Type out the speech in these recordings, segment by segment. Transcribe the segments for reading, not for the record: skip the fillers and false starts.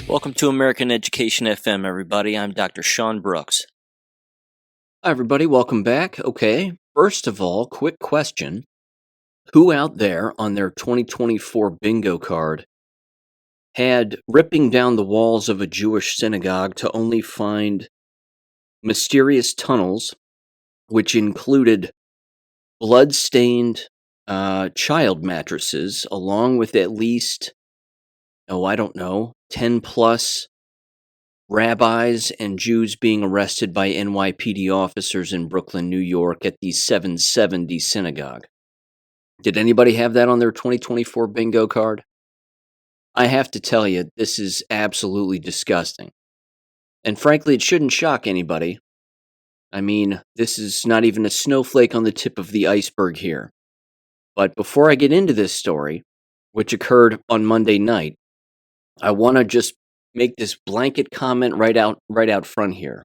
Welcome to American Education FM, everybody. I'm Dr. Sean Brooks. Hi, everybody. Welcome back. Okay, first of all, quick question. Who out there on their 2024 bingo card had ripping down the walls of a Jewish synagogue to only find mysterious tunnels, which included blood-stained child mattresses, along with at least, 10 plus rabbis and Jews being arrested by NYPD officers in Brooklyn, New York at the 770 synagogue? Did anybody have that on their 2024 bingo card? I have to tell you, this is absolutely disgusting. And frankly, it shouldn't shock anybody. I mean, this is not even a snowflake on the tip of the iceberg here. But before I get into this story, which occurred on Monday night, I want to just make this blanket comment right out front here.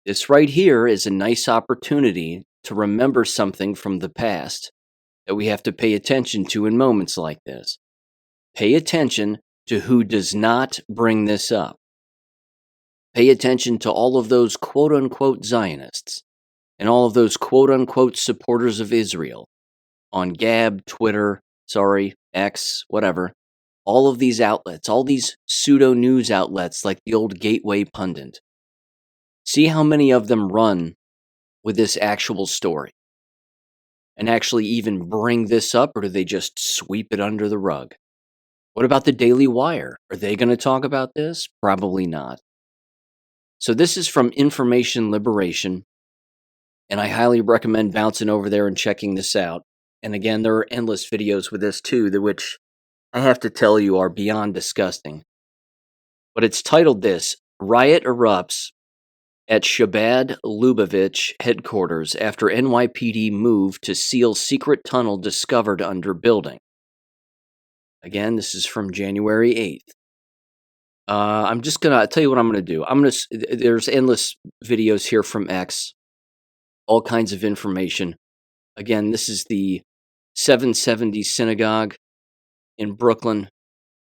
This right here is a nice opportunity to remember something from the past that we have to pay attention to in moments like this. Pay attention to who does not bring this up. Pay attention to all of those quote-unquote Zionists and all of those quote-unquote supporters of Israel on Gab, Twitter, X, whatever. All of these outlets, all these pseudo-news outlets like the old Gateway Pundit. See how many of them run with this actual story and actually even bring this up, or do they just sweep it under the rug? What about the Daily Wire? Are they going to talk about this? Probably not. So this is from Information Liberation, and I highly recommend bouncing over there and checking this out. And again, there are endless videos with this too, which I have to tell you are beyond disgusting. But it's titled this: Riot Erupts at Chabad Lubavitch headquarters after NYPD moved to seal secret tunnel discovered under building. Again, this is from January 8th. I'm just going to tell you what I'm going to do. There's endless videos here from X, all kinds of information. Again, this is the 770 Synagogue in Brooklyn,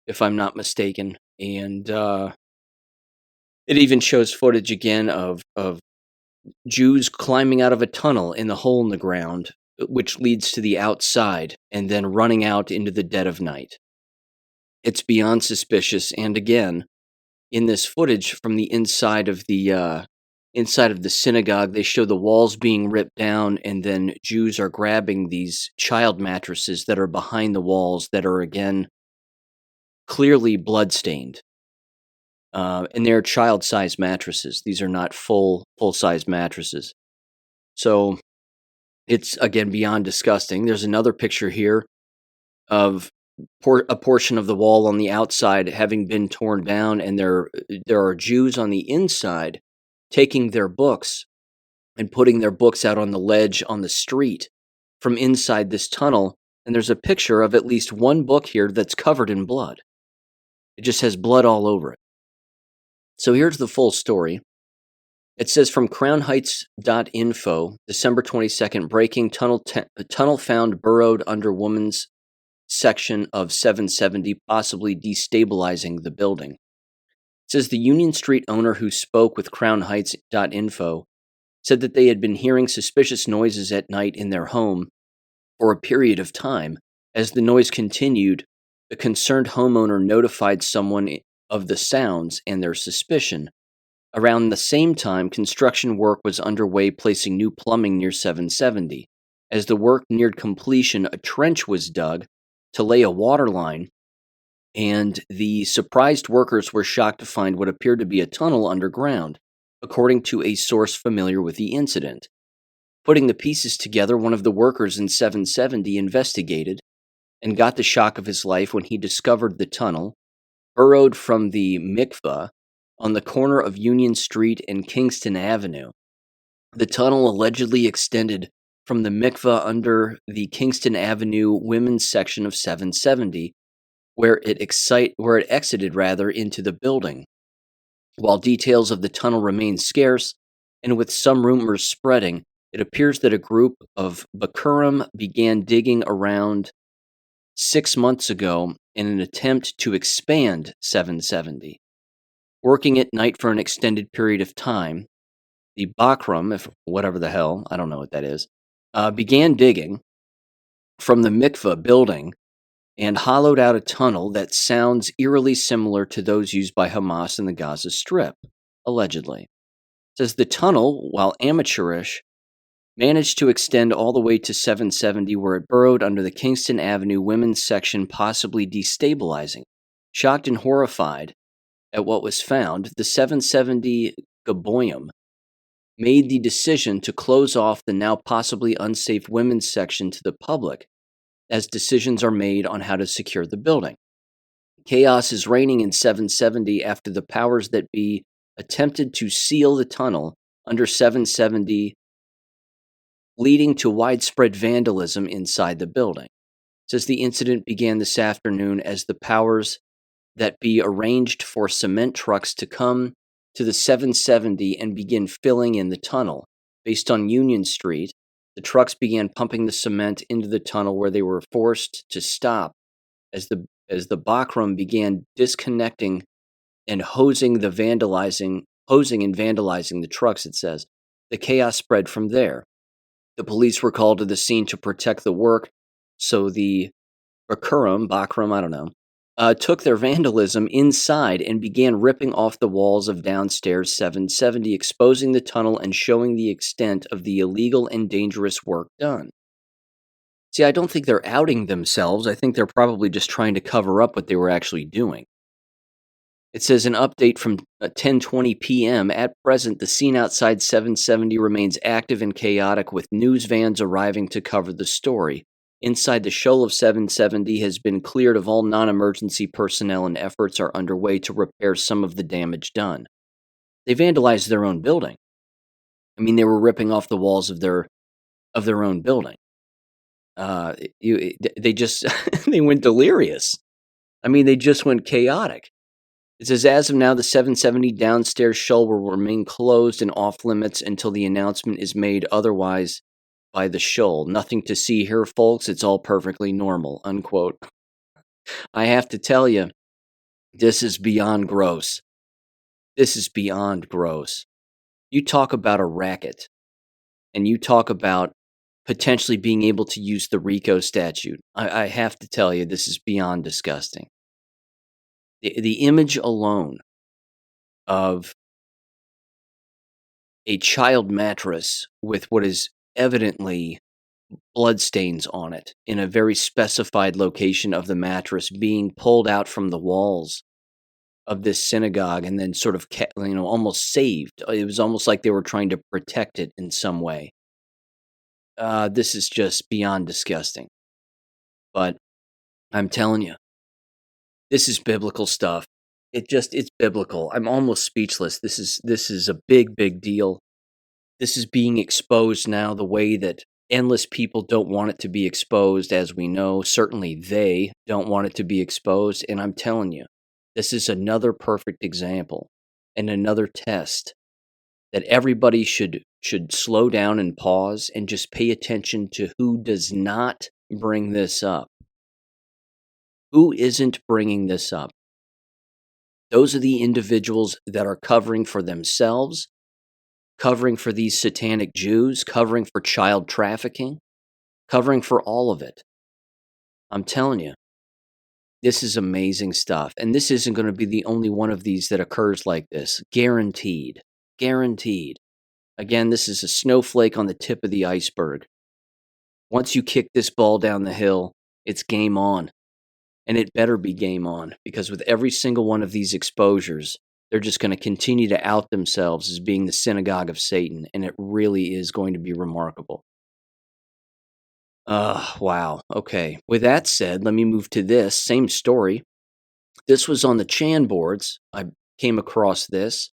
if I'm not mistaken. And it even shows footage again of Jews climbing out of a tunnel in the hole in the ground, which leads to the outside, and then running out into the dead of night. It's beyond suspicious, and again, in this footage from the inside of the synagogue, they show the walls being ripped down, and then Jews are grabbing these child mattresses that are behind the walls that are, again, clearly bloodstained. And they're child-sized mattresses. These are not full-size mattresses. So it's, again, beyond disgusting. There's another picture here of a portion of the wall on the outside having been torn down, and there are Jews on the inside taking their books and putting their books out on the ledge on the street from inside this tunnel, and there's a picture of at least one book here that's covered in blood. It just has blood all over it. So here's the full story. It says from crownheights.info, December 22nd, breaking tunnel found burrowed under woman's section of 770, possibly destabilizing the building. It says the Union Street owner who spoke with crownheights.info said that they had been hearing suspicious noises at night in their home for a period of time. As the noise continued, the concerned homeowner notified someone of the sounds and their suspicion. Around the same time, construction work was underway placing new plumbing near 770. As the work neared completion, a trench was dug to lay a water line, and the surprised workers were shocked to find what appeared to be a tunnel underground, according to a source familiar with the incident. Putting the pieces together, one of the workers in 770 investigated and got the shock of his life when he discovered the tunnel burrowed from the mikveh on the corner of Union Street and Kingston Avenue. The tunnel allegedly extended from the mikveh under the Kingston Avenue women's section of 770, where it exited into the building. While details of the tunnel remain scarce, and with some rumors spreading, it appears that a group of Bakurim began digging around 6 months ago in an attempt to expand 770. working at night for an extended period of time. The Bakram, if whatever the hell, I don't know what that is, began digging from the mikveh building and hollowed out a tunnel that sounds eerily similar to those used by Hamas in the Gaza Strip, allegedly. It says the tunnel, while amateurish, managed to extend all the way to 770, where it burrowed under the Kingston Avenue women's section, possibly destabilizing. Shocked and horrified at what was found, the 770 Gaboyim made the decision to close off the now possibly unsafe women's section to the public, as decisions are made on how to secure the building. Chaos is reigning in 770 after the powers that be attempted to seal the tunnel under 770, leading to widespread vandalism inside the building. It says the incident began this afternoon as the powers that be arranged for cement trucks to come to the 770 and begin filling in the tunnel. Based on Union Street, the trucks began pumping the cement into the tunnel, where they were forced to stop as the Bakram began disconnecting and hosing and vandalizing the trucks, it says. The chaos spread from there. The police were called to the scene to protect the work, so the Bakram, I don't know, took their vandalism inside and began ripping off the walls of downstairs 770, exposing the tunnel and showing the extent of the illegal and dangerous work done. See, I don't think they're outing themselves. I think they're probably just trying to cover up what they were actually doing. It says an update from 10:20 p.m. At present, the scene outside 770 remains active and chaotic, with news vans arriving to cover the story. Inside the shoal of 770 has been cleared of all non-emergency personnel, and efforts are underway to repair some of the damage done. They vandalized their own building. I mean, they were ripping off the walls of their own building. They just they went delirious. I mean, they just went chaotic. It says, as of now, the 770 downstairs shoal will remain closed and off limits until the announcement is made otherwise by the shoal. Nothing to see here, folks. It's all perfectly normal, unquote. I have to tell you, this is beyond gross. This is beyond gross. You talk about a racket, and you talk about potentially being able to use the RICO statute. I have to tell you, this is beyond disgusting. The image alone of a child mattress with what is evidently bloodstains on it in a very specified location of the mattress being pulled out from the walls of this synagogue and then sort of, almost saved. It was almost like they were trying to protect it in some way. This is just beyond disgusting. But I'm telling you, this is biblical stuff. It's biblical. I'm almost speechless. This is a big, big deal. This is being exposed now the way that endless people don't want it to be exposed, as we know. Certainly they don't want it to be exposed. And I'm telling you, this is another perfect example and another test that everybody should slow down and pause and just pay attention to who does not bring this up. Who isn't bringing this up? Those are the individuals that are covering for themselves, covering for these satanic Jews, covering for child trafficking, covering for all of it. I'm telling you, this is amazing stuff. And this isn't going to be the only one of these that occurs like this. Guaranteed. Guaranteed. Again, this is a snowflake on the tip of the iceberg. Once you kick this ball down the hill, it's game on. And it better be game on, because with every single one of these exposures, they're just going to continue to out themselves as being the Synagogue of Satan, and it really is going to be remarkable. Wow. Okay. With that said, let me move to this same story. This was on the Chan boards. I came across this.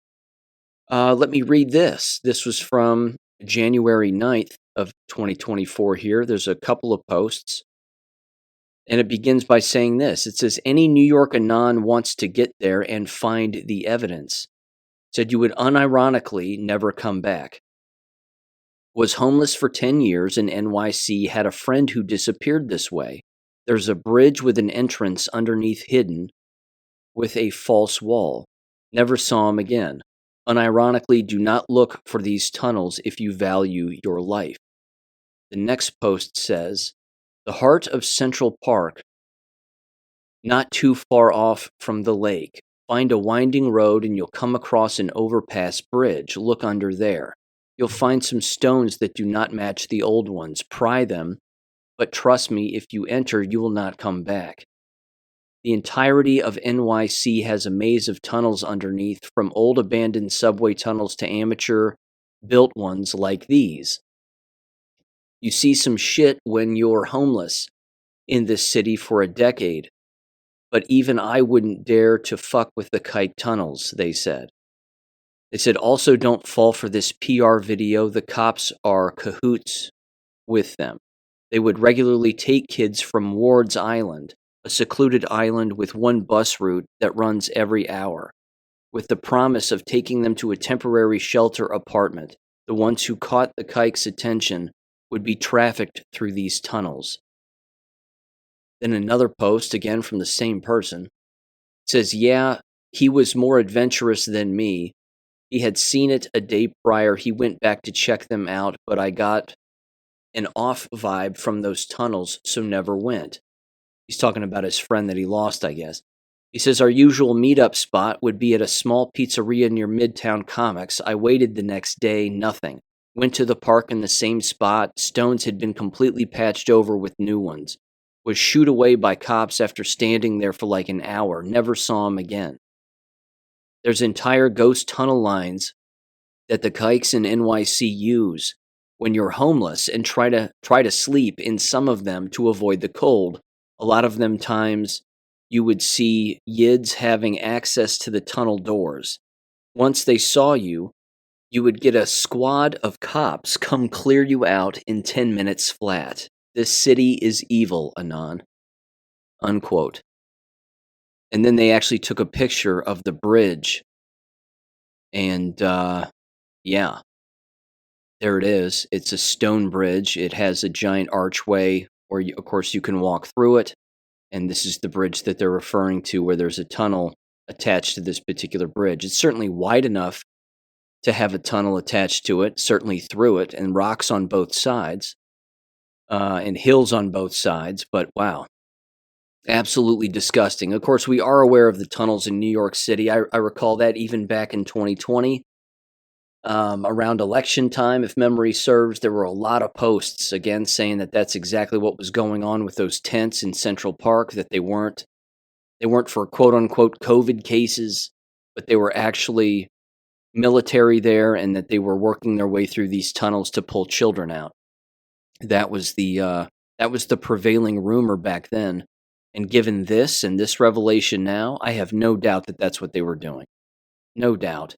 Let me read this. This was from January 9th of 2024 here. There's a couple of posts. And it begins by saying this. It says, any New York Anon wants to get there and find the evidence. Said you would unironically never come back. Was homeless for 10 years in NYC, had a friend who disappeared this way. There's a bridge with an entrance underneath hidden with a false wall. Never saw him again. Unironically, do not look for these tunnels if you value your life. The next post says, the heart of Central Park, not too far off from the lake. Find a winding road and you'll come across an overpass bridge. Look under there. You'll find some stones that do not match the old ones. Pry them, but trust me, if you enter, you will not come back. The entirety of NYC has a maze of tunnels underneath, from old abandoned subway tunnels to amateur-built ones like these. You see some shit when you're homeless in this city for a decade, but even I wouldn't dare to fuck with the kike tunnels, they said. They said, also don't fall for this PR video. The cops are cahoots with them. They would regularly take kids from Ward's Island, a secluded island with one bus route that runs every hour, with the promise of taking them to a temporary shelter apartment. The ones who caught the kike's attention would be trafficked through these tunnels. Then another post, again from the same person, says, yeah, he was more adventurous than me. He had seen it a day prior. He went back to check them out, but I got an off vibe from those tunnels, so never went. He's talking about his friend that he lost, I guess. He says, our usual meetup spot would be at a small pizzeria near Midtown Comics. I waited the next day, nothing. Went to the park in the same spot. Stones had been completely patched over with new ones. Was shooed away by cops after standing there for like an hour. Never saw him again. There's entire ghost tunnel lines that the kikes in NYC use when you're homeless and try to sleep in some of them to avoid the cold. A lot of them times you would see yids having access to the tunnel doors. Once they saw you, you would get a squad of cops come clear you out in 10 minutes flat. This city is evil, Anon. Unquote. And then they actually took a picture of the bridge. And, yeah. There it is. It's a stone bridge. It has a giant archway where, of course, you can walk through it. And this is the bridge that they're referring to, where there's a tunnel attached to this particular bridge. It's certainly wide enough to have a tunnel attached to it, certainly through it, and rocks on both sides, and hills on both sides. But wow, absolutely disgusting. Of course, we are aware of the tunnels in New York City. I recall that even back in 2020. Around election time, if memory serves, there were a lot of posts, again, saying that that's exactly what was going on with those tents in Central Park, that they weren't for quote-unquote COVID cases, but they were actually military there, and that they were working their way through these tunnels to pull children out. That was the prevailing rumor back then. And given this and this revelation now, I have no doubt that that's what they were doing. No doubt.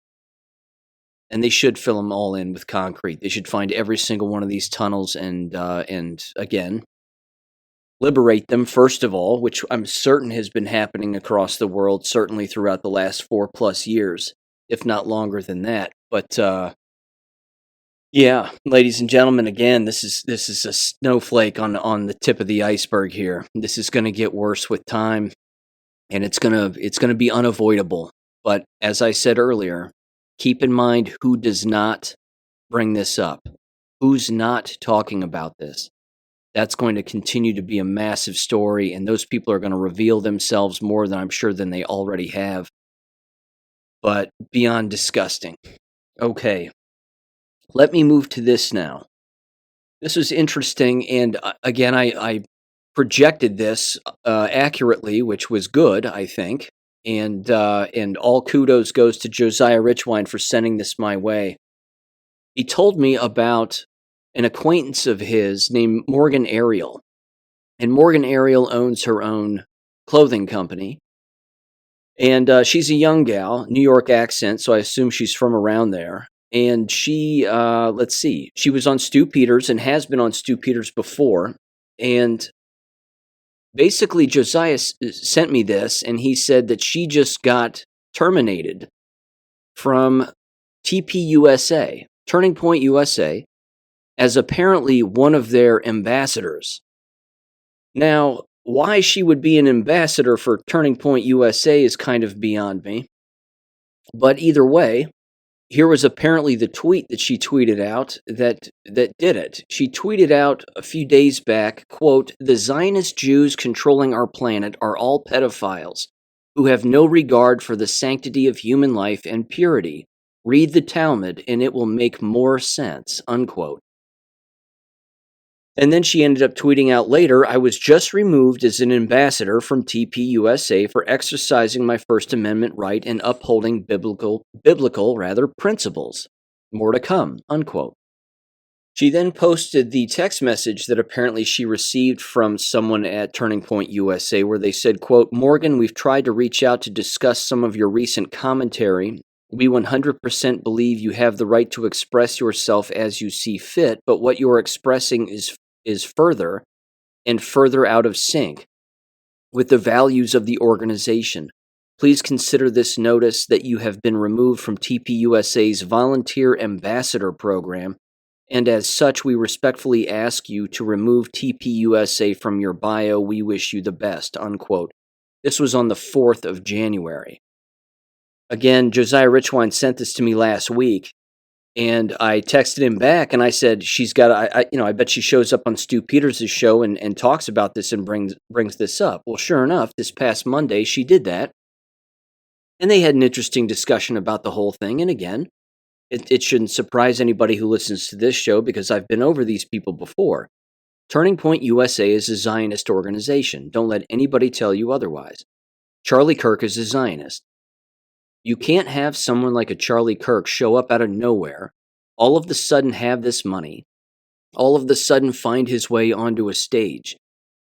And they should fill them all in with concrete. They should find every single one of these tunnels and again, liberate them, first of all, which I'm certain has been happening across the world, certainly throughout the last 4+ years, if not longer than that. But yeah, ladies and gentlemen, again, this is a snowflake on the tip of the iceberg here. This is going to get worse with time, and it's going to be unavoidable. But as I said earlier, keep in mind who does not bring this up, who's not talking about this. That's going to continue to be a massive story, and those people are going to reveal themselves more than I'm sure than they already have. But beyond disgusting. Okay, let me move to this now. This was interesting, and again, I projected this accurately, which was good, I think. And all kudos goes to Josiah Richwine for sending this my way. He told me about an acquaintance of his named Morgan Ariel. And Morgan Ariel owns her own clothing company. And she's a young gal, New York accent, so I assume she's from around there. And she, let's see, she was on Stu Peters and has been on Stu Peters before. And basically, Josiah sent me this, and he said that she just got terminated from TPUSA, Turning Point USA, as apparently one of their ambassadors. Now, why she would be an ambassador for Turning Point USA is kind of beyond me. But either way, here was apparently the tweet that she tweeted out that did it. She tweeted out a few days back, quote, "The Zionist Jews controlling our planet are all pedophiles who have no regard for the sanctity of human life and purity. Read the Talmud and it will make more sense," unquote. And then she ended up tweeting out later, "I was just removed as an ambassador from TPUSA for exercising my First Amendment right and upholding biblical principles. More to come," unquote. She then posted the text message that apparently she received from someone at Turning Point USA where they said, quote, "Morgan, we've tried to reach out to discuss some of your recent commentary. We 100% believe you have the right to express yourself as you see fit, but what you're expressing is further and further out of sync with the values of the organization. Please consider this notice that you have been removed from TPUSA's Volunteer Ambassador Program, and as such, we respectfully ask you to remove TPUSA from your bio. We wish you the best," unquote. This was on the 4th of January. Again, Josiah Richwine sent this to me last week, and I texted him back and I said, "She's got, I bet she shows up on Stu Peters' show and talks about this and brings this up." Well, sure enough, this past Monday she did that, and they had an interesting discussion about the whole thing. And again, it shouldn't surprise anybody who listens to this show because I've been over these people before. Turning Point USA is a Zionist organization. Don't let anybody tell you otherwise. Charlie Kirk is a Zionist. You can't have someone like a Charlie Kirk show up out of nowhere, all of the sudden have this money, all of the sudden find his way onto a stage,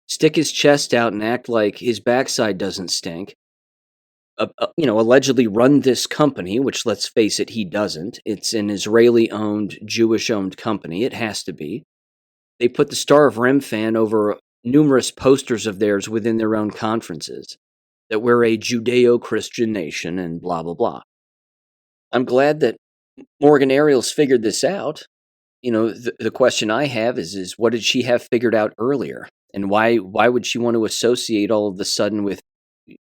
stick his chest out and act like his backside doesn't stink, allegedly run this company, which, let's face it, he doesn't. It's an Israeli-owned, Jewish-owned company. It has to be. They put the Star of Remphan over numerous posters of theirs within their own conferences, that we're a Judeo-Christian nation and blah, blah, blah. I'm glad that Morgan Ariels figured this out. The question I have is what did she have figured out earlier? And why would she want to associate all of a sudden with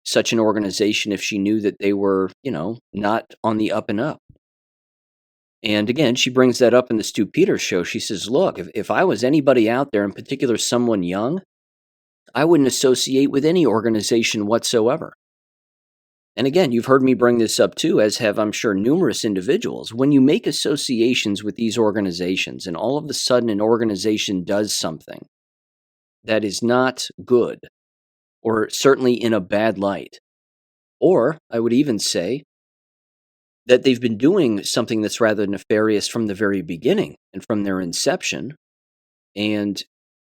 such an organization if she knew that they were, not on the up and up? And again, she brings that up in the Stu Peters show. She says, look, if I was anybody out there, in particular someone young, I wouldn't associate with any organization whatsoever. And again, you've heard me bring this up too, as have, I'm sure, numerous individuals. When you make associations with these organizations and all of a sudden an organization does something that is not good, or certainly in a bad light, or I would even say that they've been doing something that's rather nefarious from the very beginning and from their inception, and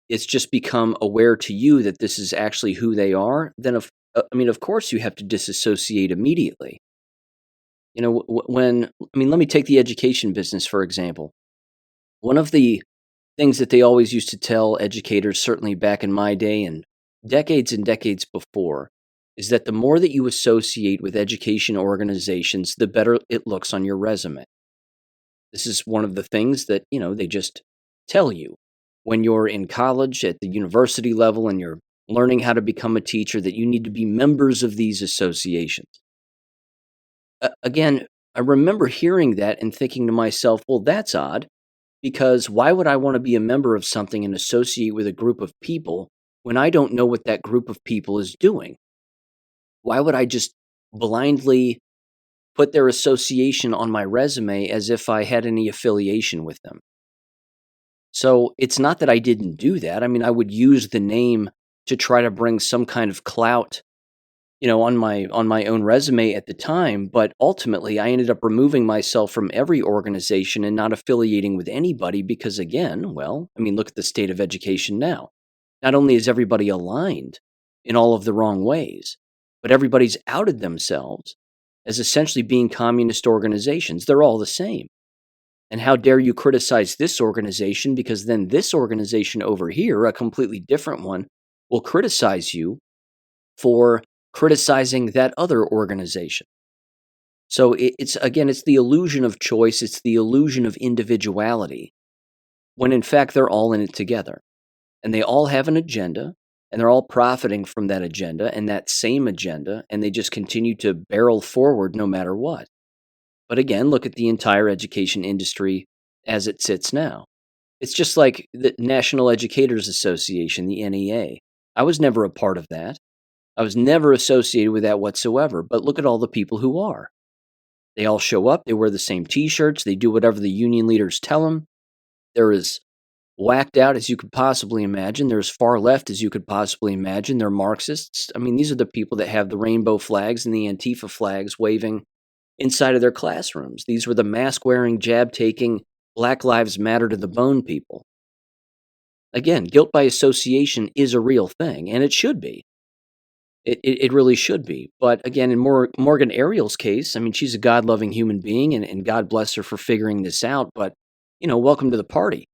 it's just become aware to you that this is actually who they are, then of course you have to disassociate immediately. Let me take the education business, for example. One of the things that they always used to tell educators, certainly back in my day and decades before, is that the more that you associate with education organizations, the better it looks on your resume. This is one of the things that, they just tell you when you're in college at the university level and you're learning how to become a teacher, that you need to be members of these associations. Again, I remember hearing that and thinking to myself, well, that's odd, because why would I want to be a member of something and associate with a group of people when I don't know what that group of people is doing? Why would I just blindly put their association on my resume as if I had any affiliation with them? So it's not that I didn't do that. I mean, I would use the name to try to bring some kind of clout, on my own resume at the time, but ultimately I ended up removing myself from every organization and not affiliating with anybody because, again, look at the state of education now. Not only is everybody aligned in all of the wrong ways, but everybody's outed themselves as essentially being communist organizations. They're all the same. And how dare you criticize this organization, because then this organization over here, a completely different one, will criticize you for criticizing that other organization. So it's the illusion of choice. It's the illusion of individuality, when in fact they're all in it together. And they all have an agenda, and they're all profiting from that agenda and that same agenda, and they just continue to barrel forward no matter what. But again, look at the entire education industry as it sits now. It's just like the National Educators Association, the NEA. I was never a part of that. I was never associated with that whatsoever. But look at all the people who are. They all show up. They wear the same T-shirts. They do whatever the union leaders tell them. They're as whacked out as you could possibly imagine. They're as far left as you could possibly imagine. They're Marxists. I mean, these are the people that have the rainbow flags and the Antifa flags waving inside of their classrooms. These were the mask-wearing, jab-taking, Black Lives Matter to the bone people. Again, guilt by association is a real thing, and it should be. It really should be. But again, in Morgan Ariel's case, I mean, she's a God-loving human being, and God bless her for figuring this out. But, welcome to the party.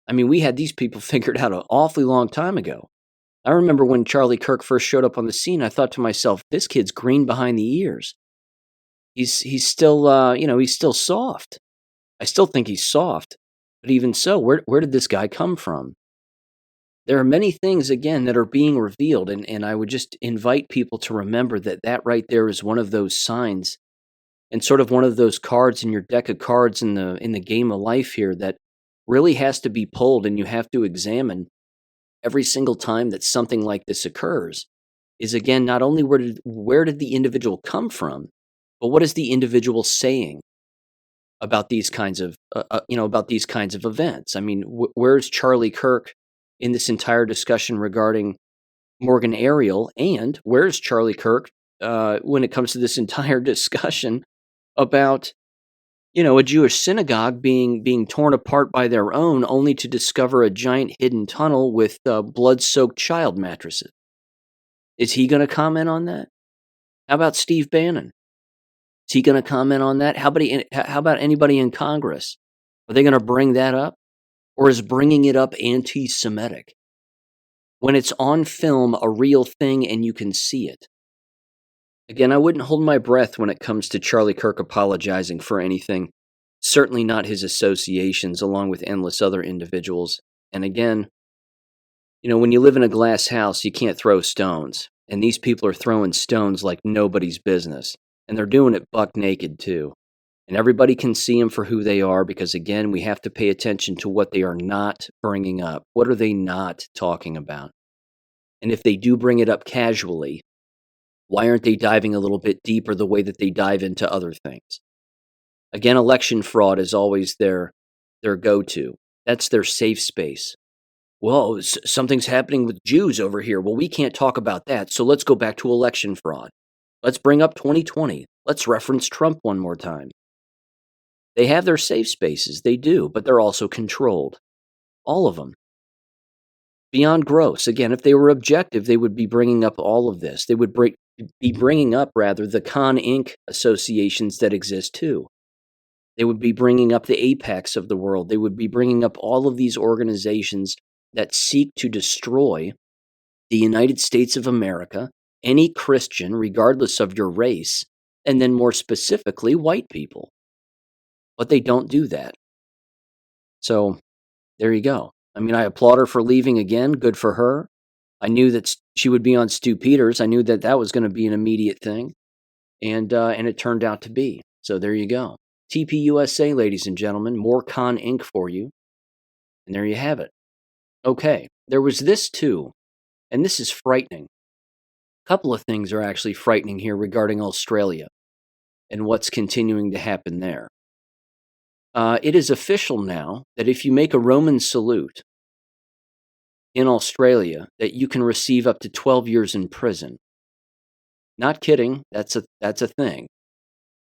I mean, we had these people figured out an awfully long time ago. I remember when Charlie Kirk first showed up on the scene, I thought to myself, this kid's green behind the ears. He's still, he's still soft. I still think he's soft. But even so, where did this guy come from? There are many things, again, that are being revealed, and I would just invite people to remember that right there is one of those signs and sort of one of those cards in your deck of cards in the game of life here that really has to be pulled, and you have to examine every single time that something like this occurs is, again, not only where did the individual come from, but what is the individual saying about these kinds of events? I mean, where's Charlie Kirk in this entire discussion regarding Morgan Ariel, and where's Charlie Kirk when it comes to this entire discussion about a Jewish synagogue being torn apart by their own, only to discover a giant hidden tunnel with blood-soaked child mattresses? Is he going to comment on that? How about Steve Bannon? Is he going to comment on that? How about anybody in Congress? Are they going to bring that up? Or is bringing it up anti-Semitic? When it's on film, a real thing, and you can see it. Again, I wouldn't hold my breath when it comes to Charlie Kirk apologizing for anything. Certainly not his associations, along with endless other individuals. And again, when you live in a glass house, you can't throw stones. And these people are throwing stones like nobody's business. And they're doing it buck naked, too. And everybody can see them for who they are because, again, we have to pay attention to what they are not bringing up. What are they not talking about? And if they do bring it up casually, why aren't they diving a little bit deeper the way that they dive into other things? Again, election fraud is always their go-to. That's their safe space. Well, something's happening with Jews over here. Well, we can't talk about that, so let's go back to election fraud. Let's bring up 2020. Let's reference Trump one more time. They have their safe spaces, they do, but they're also controlled. All of them. Beyond gross. Again, if they were objective, they would be bringing up all of this. They would be bringing up, the Con Inc. associations that exist too. They would be bringing up the Apex of the world. They would be bringing up all of these organizations that seek to destroy the United States of America, any Christian, regardless of your race, and then more specifically, white people. But they don't do that. So, there you go. I mean, I applaud her for leaving again. Good for her. I knew that she would be on Stu Peters. I knew that was going to be an immediate thing. And it turned out to be. So, there you go. TPUSA, ladies and gentlemen. More Con Inc. for you. And there you have it. Okay. There was this too. And this is frightening. A couple of things are actually frightening here regarding Australia and what's continuing to happen there. It is official now that if you make a Roman salute in Australia, that you can receive up to 12 years in prison. Not kidding. That's a thing.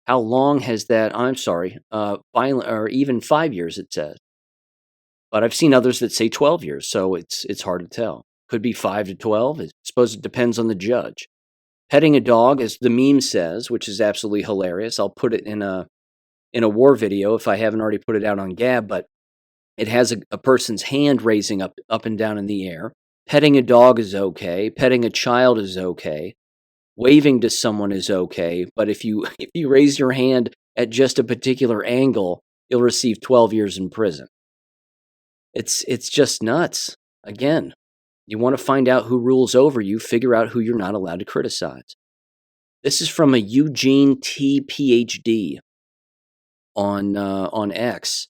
How long has that? I'm sorry. Violent, or even 5 years, it says. But I've seen others that say 12 years, so it's hard to tell. Could be 5 to 12. I suppose it depends on the judge. Petting a dog, as the meme says, which is absolutely hilarious. I'll put it in a war video if I haven't already put it out on Gab, but it has a person's hand raising up and down in the air. Petting a dog is okay. Petting a child is okay. Waving to someone is okay. But if you raise your hand at just a particular angle, you'll receive 12 years in prison. It's just nuts. Again, you want to find out who rules over you, figure out who you're not allowed to criticize. This is from a Eugene T. PhD. on X.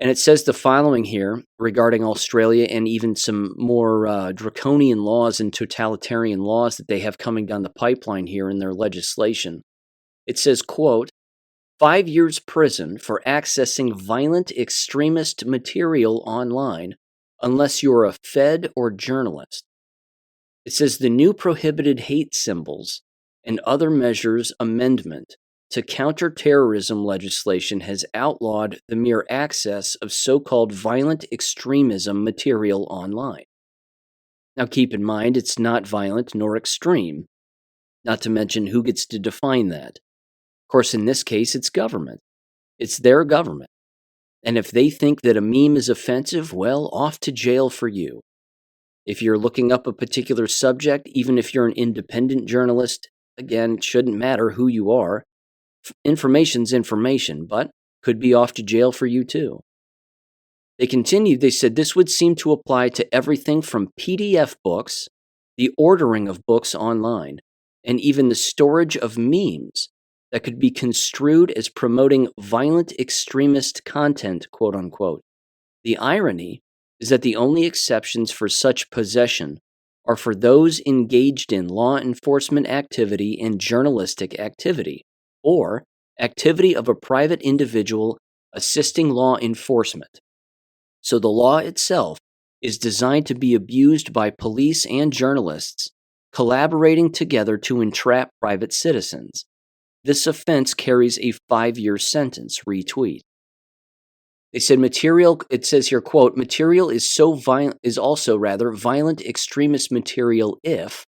And it says the following here regarding Australia and even some more draconian laws and totalitarian laws that they have coming down the pipeline here in their legislation. It says, quote, 5 years prison for accessing violent extremist material online unless you're a Fed or journalist. It says the new prohibited hate symbols and other measures amendment to counterterrorism legislation has outlawed the mere access of so-called violent extremism material online. Now keep in mind, it's not violent nor extreme, not to mention who gets to define that. Of course, in this case, it's government. It's their government. And if they think that a meme is offensive, well, off to jail for you. If you're looking up a particular subject, even if you're an independent journalist, again, it shouldn't matter who you are. Information's information, but could be off to jail for you too. They continued, they said this would seem to apply to everything from PDF books, the ordering of books online, and even the storage of memes that could be construed as promoting violent extremist content, quote unquote. The irony is that the only exceptions for such possession are for those engaged in law enforcement activity and journalistic activity, or activity of a private individual assisting law enforcement. So the law itself is designed to be abused by police and journalists collaborating together to entrap private citizens. This offense carries a 5-year sentence, retweet. They said material, it says here, quote, material is also violent extremist material if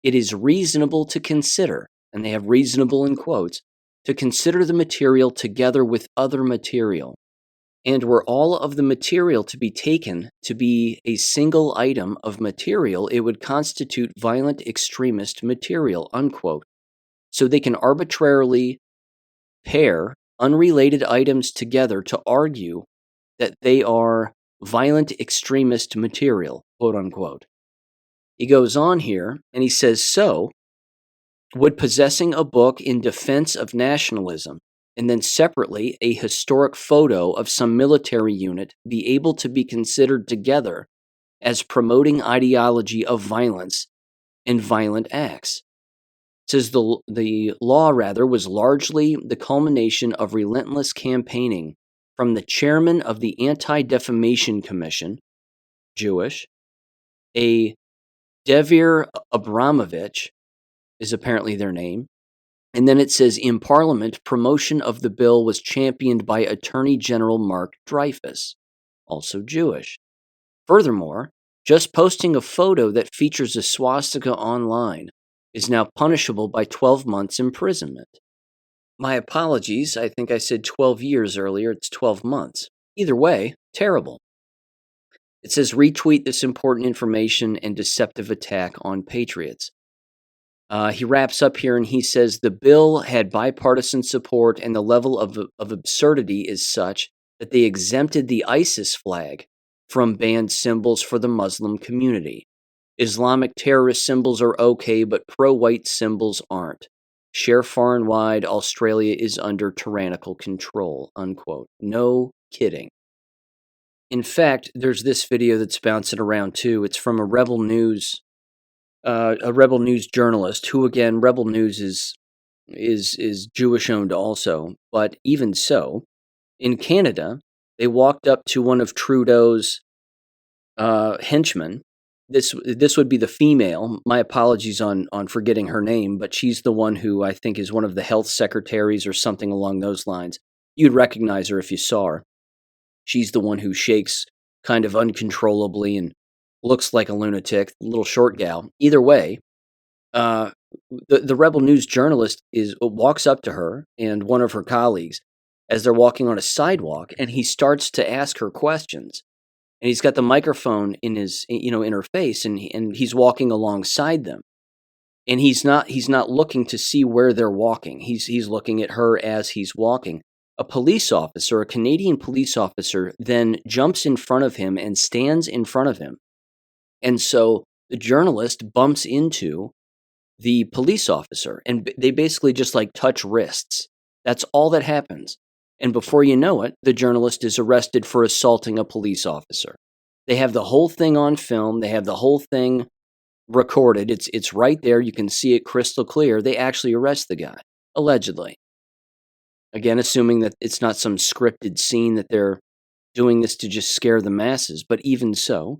it is reasonable to consider, and they have reasonable in quotes, to consider the material together with other material, and were all of the material to be taken to be a single item of material, it would constitute violent extremist material, unquote. So they can arbitrarily pair unrelated items together to argue that they are violent extremist material, quote unquote. He goes on here and he says, so would possessing a book in defense of nationalism and then separately a historic photo of some military unit be able to be considered together as promoting ideology of violence and violent acts? It says the law was largely the culmination of relentless campaigning from the chairman of the Anti-Defamation Commission, Jewish, a Devir Abramovich is apparently their name. And then it says, in Parliament, promotion of the bill was championed by Attorney General Mark Dreyfus, also Jewish. Furthermore, just posting a photo that features a swastika online is now punishable by 12 months imprisonment. My apologies, I think I said 12 years earlier, it's 12 months. Either way, terrible. It says retweet this important information and deceptive attack on patriots. He wraps up here and he says the bill had bipartisan support and the level of absurdity is such that they exempted the ISIS flag from banned symbols for the Muslim community. Islamic terrorist symbols are okay, but pro-white symbols aren't. Share far and wide, Australia is under tyrannical control, unquote. No kidding. In fact, there's this video that's bouncing around too. It's from a Rebel News journalist who, again, Rebel News is Jewish owned also. But even so, in Canada, they walked up to one of Trudeau's henchmen. This would be the female. My apologies on forgetting her name, but she's the one who I think is one of the health secretaries or something along those lines. You'd recognize her if you saw her. She's the one who shakes kind of uncontrollably and looks like a lunatic, little short gal. Either way, the Rebel News journalist walks up to her and one of her colleagues as they're walking on a sidewalk, and he starts to ask her questions. And he's got the microphone in her face, and he's walking alongside them. And he's not looking to see where they're walking. He's looking at her as he's walking. A police officer, a Canadian police officer, then jumps in front of him and stands in front of him. And so the journalist bumps into the police officer, and they basically just like touch wrists. That's all that happens. And before you know it, the journalist is arrested for assaulting a police officer. They have the whole thing on film. They have the whole thing recorded. It's right there. You can see it crystal clear. They actually arrest the guy, allegedly. Again, assuming that it's not some scripted scene that they're doing this to just scare the masses. But even so,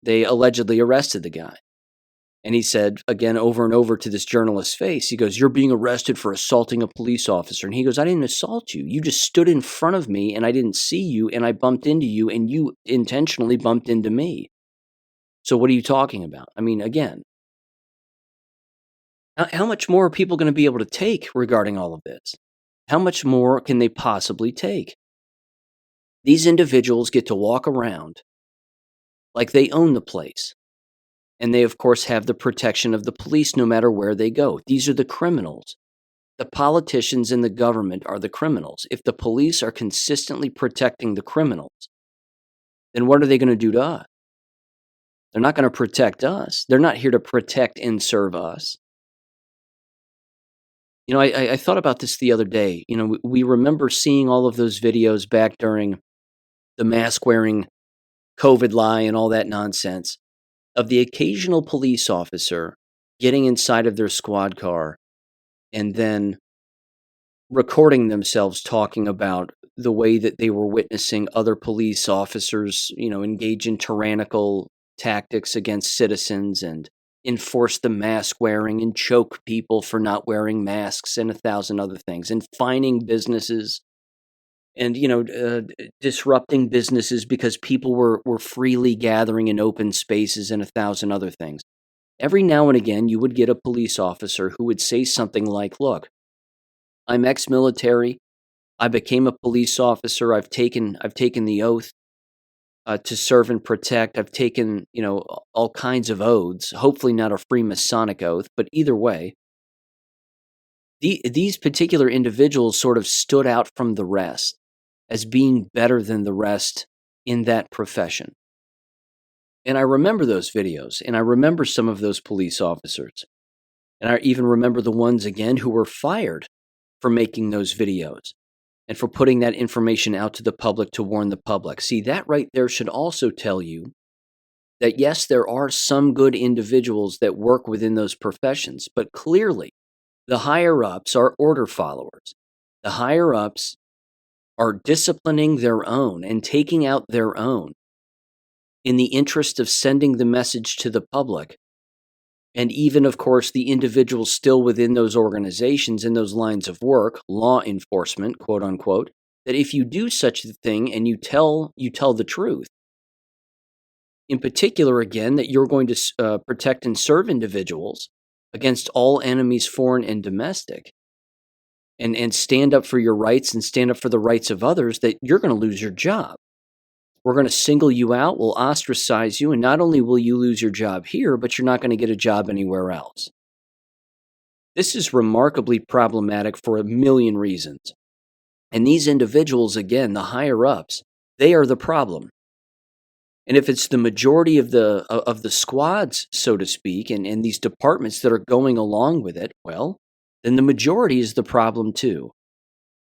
they allegedly arrested the guy. And he said, again, over and over to this journalist's face, he goes, "You're being arrested for assaulting a police officer." And he goes, "I didn't assault you. You just stood in front of me and I didn't see you and I bumped into you and you intentionally bumped into me. So what are you talking about?" I mean, again, how much more are people going to be able to take regarding all of this? How much more can they possibly take? These individuals get to walk around like they own the place. And they, of course, have the protection of the police no matter where they go. These are the criminals. The politicians and the government are the criminals. If the police are consistently protecting the criminals, then what are they going to do to us? They're not going to protect us. They're not here to protect and serve us. You know, I thought about this the other day. You know, we remember seeing all of those videos back during the mask-wearing COVID lie and all that nonsense of the occasional police officer getting inside of their squad car and then recording themselves talking about the way that they were witnessing other police officers, you know, engage in tyrannical tactics against citizens and enforce the mask wearing and choke people for not wearing masks and 1,000 other things, and fining businesses and, you know, disrupting businesses because people were freely gathering in open spaces and 1,000 other things. Every now and again, you would get a police officer who would say something like, "Look, I'm ex-military. I became a police officer. I've taken the oath to serve and protect. I've taken, you know, all kinds of oaths. Hopefully, not a Freemasonic oath, but either way, these particular individuals sort of stood out from the rest as being better than the rest in that profession." And I remember those videos, and I remember some of those police officers, and I even remember the ones again who were fired for making those videos and for putting that information out to the public to warn the public. See, that right there should also tell you that yes, there are some good individuals that work within those professions, but clearly the higher-ups are order followers. The higher-ups are disciplining their own and taking out their own in the interest of sending the message to the public. And even, of course, the individuals still within those organizations in those lines of work, law enforcement, quote unquote, that if you do such a thing and you tell the truth, in particular, again, that you're going to protect and serve individuals against all enemies, foreign and domestic, and stand up for your rights and stand up for the rights of others, that you're going to lose your job. We're going to single you out, we'll ostracize you, and not only will you lose your job here, but you're not going to get a job anywhere else. This is remarkably problematic for a million reasons. And these individuals, again, the higher-ups, they are the problem. And if it's the majority of the squads, so to speak, and these departments that are going along with it, well, then the majority is the problem too.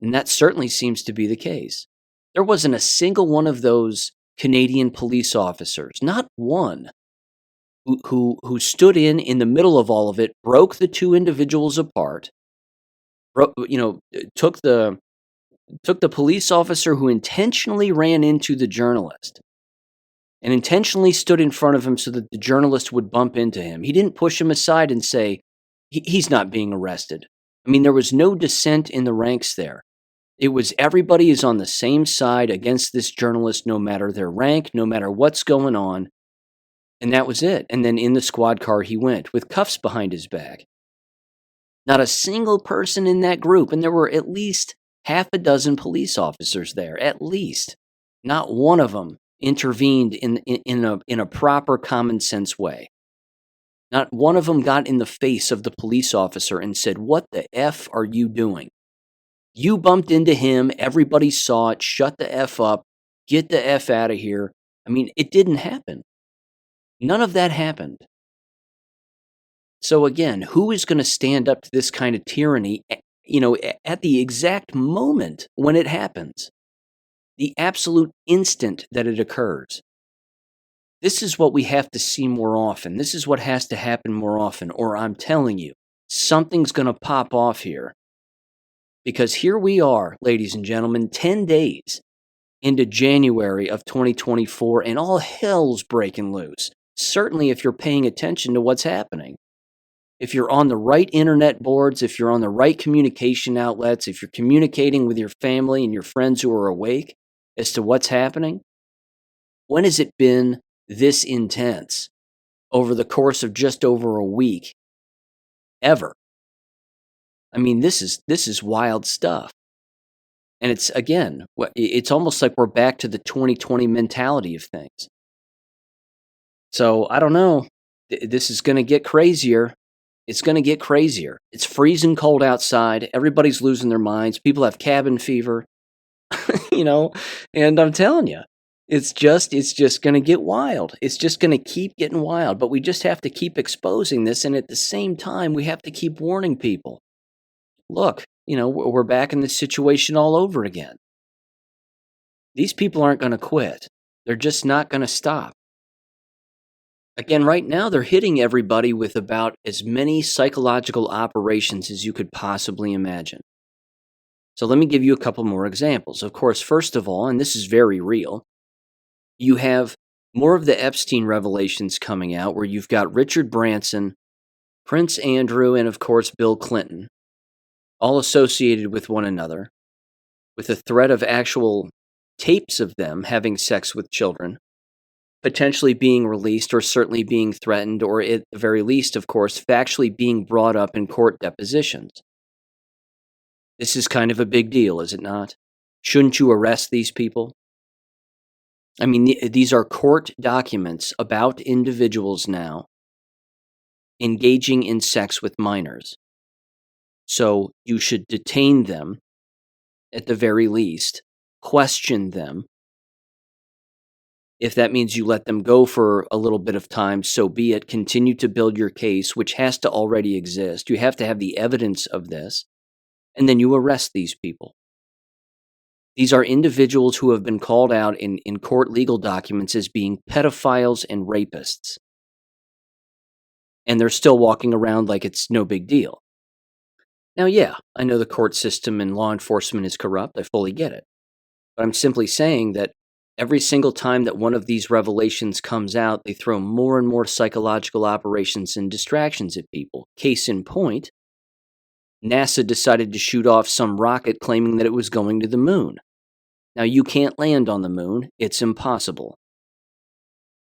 And that certainly seems to be the case. There wasn't a single one of those Canadian police officers, not one, who stood in the middle of all of it, broke the two individuals apart, took the police officer who intentionally ran into the journalist and intentionally stood in front of him so that the journalist would bump into him. He didn't push him aside and say, he's not being arrested. I mean, there was no dissent in the ranks there. It was everybody is on the same side against this journalist, no matter their rank, no matter what's going on. And that was it. And then in the squad car he went with cuffs behind his back. Not a single person in that group, and there were at least half a dozen police officers there, at least. Not one of them intervened in a proper common sense way. Not one of them got in the face of the police officer and said, "What the F are you doing? You bumped into him, everybody saw it, shut the F up, get the F out of here." I mean, it didn't happen. None of that happened. So again, who is going to stand up to this kind of tyranny at the exact moment when it happens, the absolute instant that it occurs. This is what we have to see more often. This is what has to happen more often, or I'm telling you, something's going to pop off here. Because here we are, ladies and gentlemen, 10 days into January of 2024, and all hell's breaking loose. Certainly if you're paying attention to what's happening. If you're on the right internet boards, if you're on the right communication outlets, if you're communicating with your family and your friends who are awake as to what's happening, when has it been this intense over the course of just over a week? Ever. I mean, this is wild stuff. And it's almost like we're back to the 2020 mentality of things. So, I don't know. This is going to get crazier. It's going to get crazier. It's freezing cold outside. Everybody's losing their minds. People have cabin fever, and I'm telling you, it's just going to get wild. It's just going to keep getting wild, but we just have to keep exposing this. And at the same time, we have to keep warning people. Look, we're back in this situation all over again. These people aren't going to quit. They're just not going to stop. Again, right now, they're hitting everybody with about as many psychological operations as you could possibly imagine. So let me give you a couple more examples. Of course, first of all, and this is very real, you have more of the Epstein revelations coming out where you've got Richard Branson, Prince Andrew, and of course, Bill Clinton, all associated with one another, with a threat of actual tapes of them having sex with children, potentially being released or certainly being threatened, or at the very least, of course, factually being brought up in court depositions. This is kind of a big deal, is it not? Shouldn't you arrest these people? I mean, these are court documents about individuals now engaging in sex with minors. So you should detain them at the very least, question them. If that means you let them go for a little bit of time, so be it. Continue to build your case, which has to already exist. You have to have the evidence of this, and then you arrest these people. These are individuals who have been called out in court legal documents as being pedophiles and rapists. And they're still walking around like it's no big deal. Now, yeah, I know the court system and law enforcement is corrupt. I fully get it. But I'm simply saying that every single time that one of these revelations comes out, they throw more and more psychological operations and distractions at people. Case in point, NASA decided to shoot off some rocket claiming that it was going to the moon. Now, you can't land on the moon. It's impossible.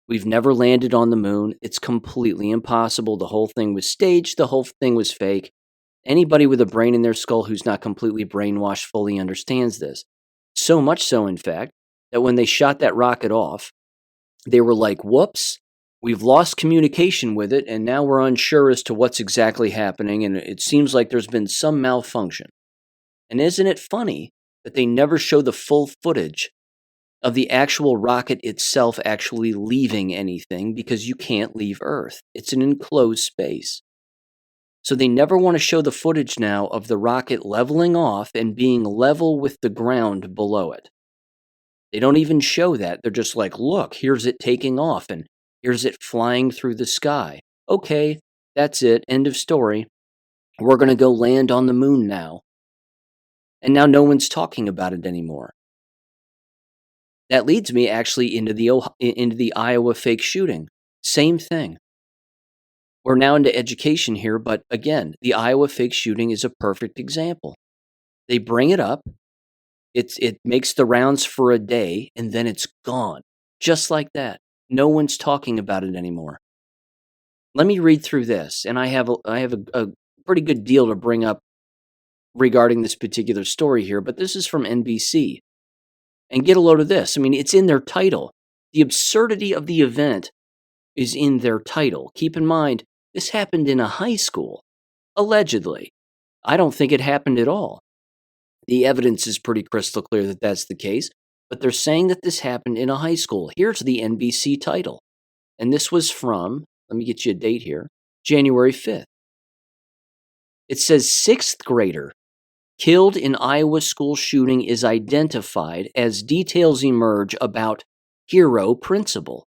We've never landed on the moon. It's completely impossible. The whole thing was staged. The whole thing was fake. Anybody with a brain in their skull who's not completely brainwashed fully understands this. So much so, in fact, that when they shot that rocket off, they were like, whoops, we've lost communication with it, and now we're unsure as to what's exactly happening, and it seems like there's been some malfunction. And isn't it funny that they never show the full footage of the actual rocket itself actually leaving anything, because you can't leave Earth. It's an enclosed space. So they never want to show the footage now of the rocket leveling off and being level with the ground below it. They don't even show that. They're just like, look, here's it taking off, and here's it flying through the sky. Okay, that's it. End of story. We're going to go land on the moon now. And now no one's talking about it anymore. That leads me actually into the Iowa fake shooting. Same thing. We're now into education here, but again, the Iowa fake shooting is a perfect example. They bring it up, it makes the rounds for a day, and then it's gone. Just like that. No one's talking about it anymore. Let me read through this, and I have a pretty good deal to bring up regarding this particular story here, but this is from NBC. And get a load of this. I mean, it's in their title. The absurdity of the event is in their title. Keep in mind, this happened in a high school, allegedly. I don't think it happened at all. The evidence is pretty crystal clear that that's the case, but they're saying that this happened in a high school. Here's the NBC title. And this was from, let me get you a date here, January 5th. It says 6th grader killed in Iowa school shooting is identified as details emerge about hero principal.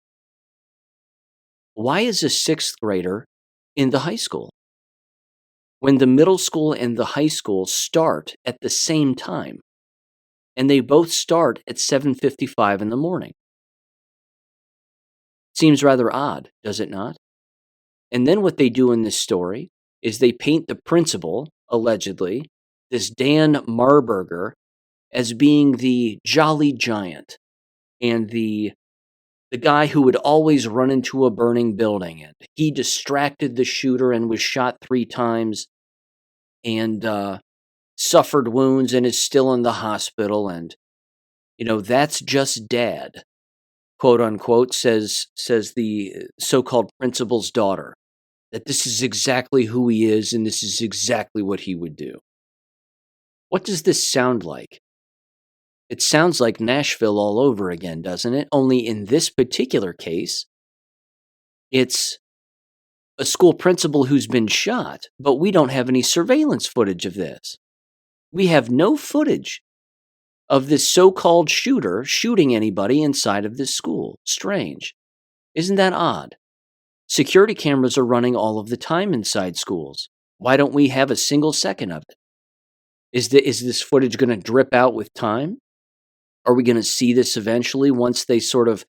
Why is a sixth grader in the high school when the middle school and the high school start at the same time, and they both start at 7:55 in the morning? Seems rather odd, does it not? And then what they do in this story is they paint the principal, allegedly, this Dan Marburger, as being the jolly giant and the guy who would always run into a burning building. And he distracted the shooter and was shot 3 times and suffered wounds and is still in the hospital. And, that's just dad, quote unquote, says the so-called principal's daughter, that this is exactly who he is and this is exactly what he would do. What does this sound like? It sounds like Nashville all over again, doesn't it? Only in this particular case, it's a school principal who's been shot, but we don't have any surveillance footage of this. We have no footage of this so-called shooter shooting anybody inside of this school. Strange. Isn't that odd? Security cameras are running all of the time inside schools. Why don't we have a single second of it? Is this footage going to drip out with time? Are we going to see this eventually once they sort of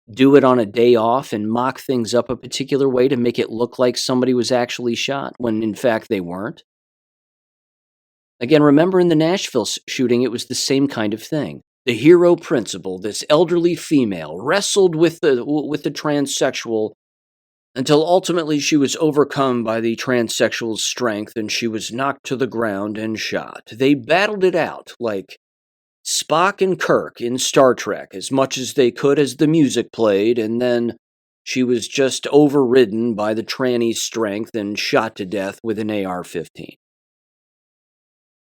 do it on a day off and mock things up a particular way to make it look like somebody was actually shot when in fact they weren't? Again, remember in the Nashville shooting, it was the same kind of thing. The hero principal, this elderly female, wrestled with the transsexual until ultimately she was overcome by the transsexual's strength and she was knocked to the ground and shot. They battled it out like Spock and Kirk in Star Trek as much as they could as the music played, and then she was just overridden by the tranny's strength and shot to death with an AR-15.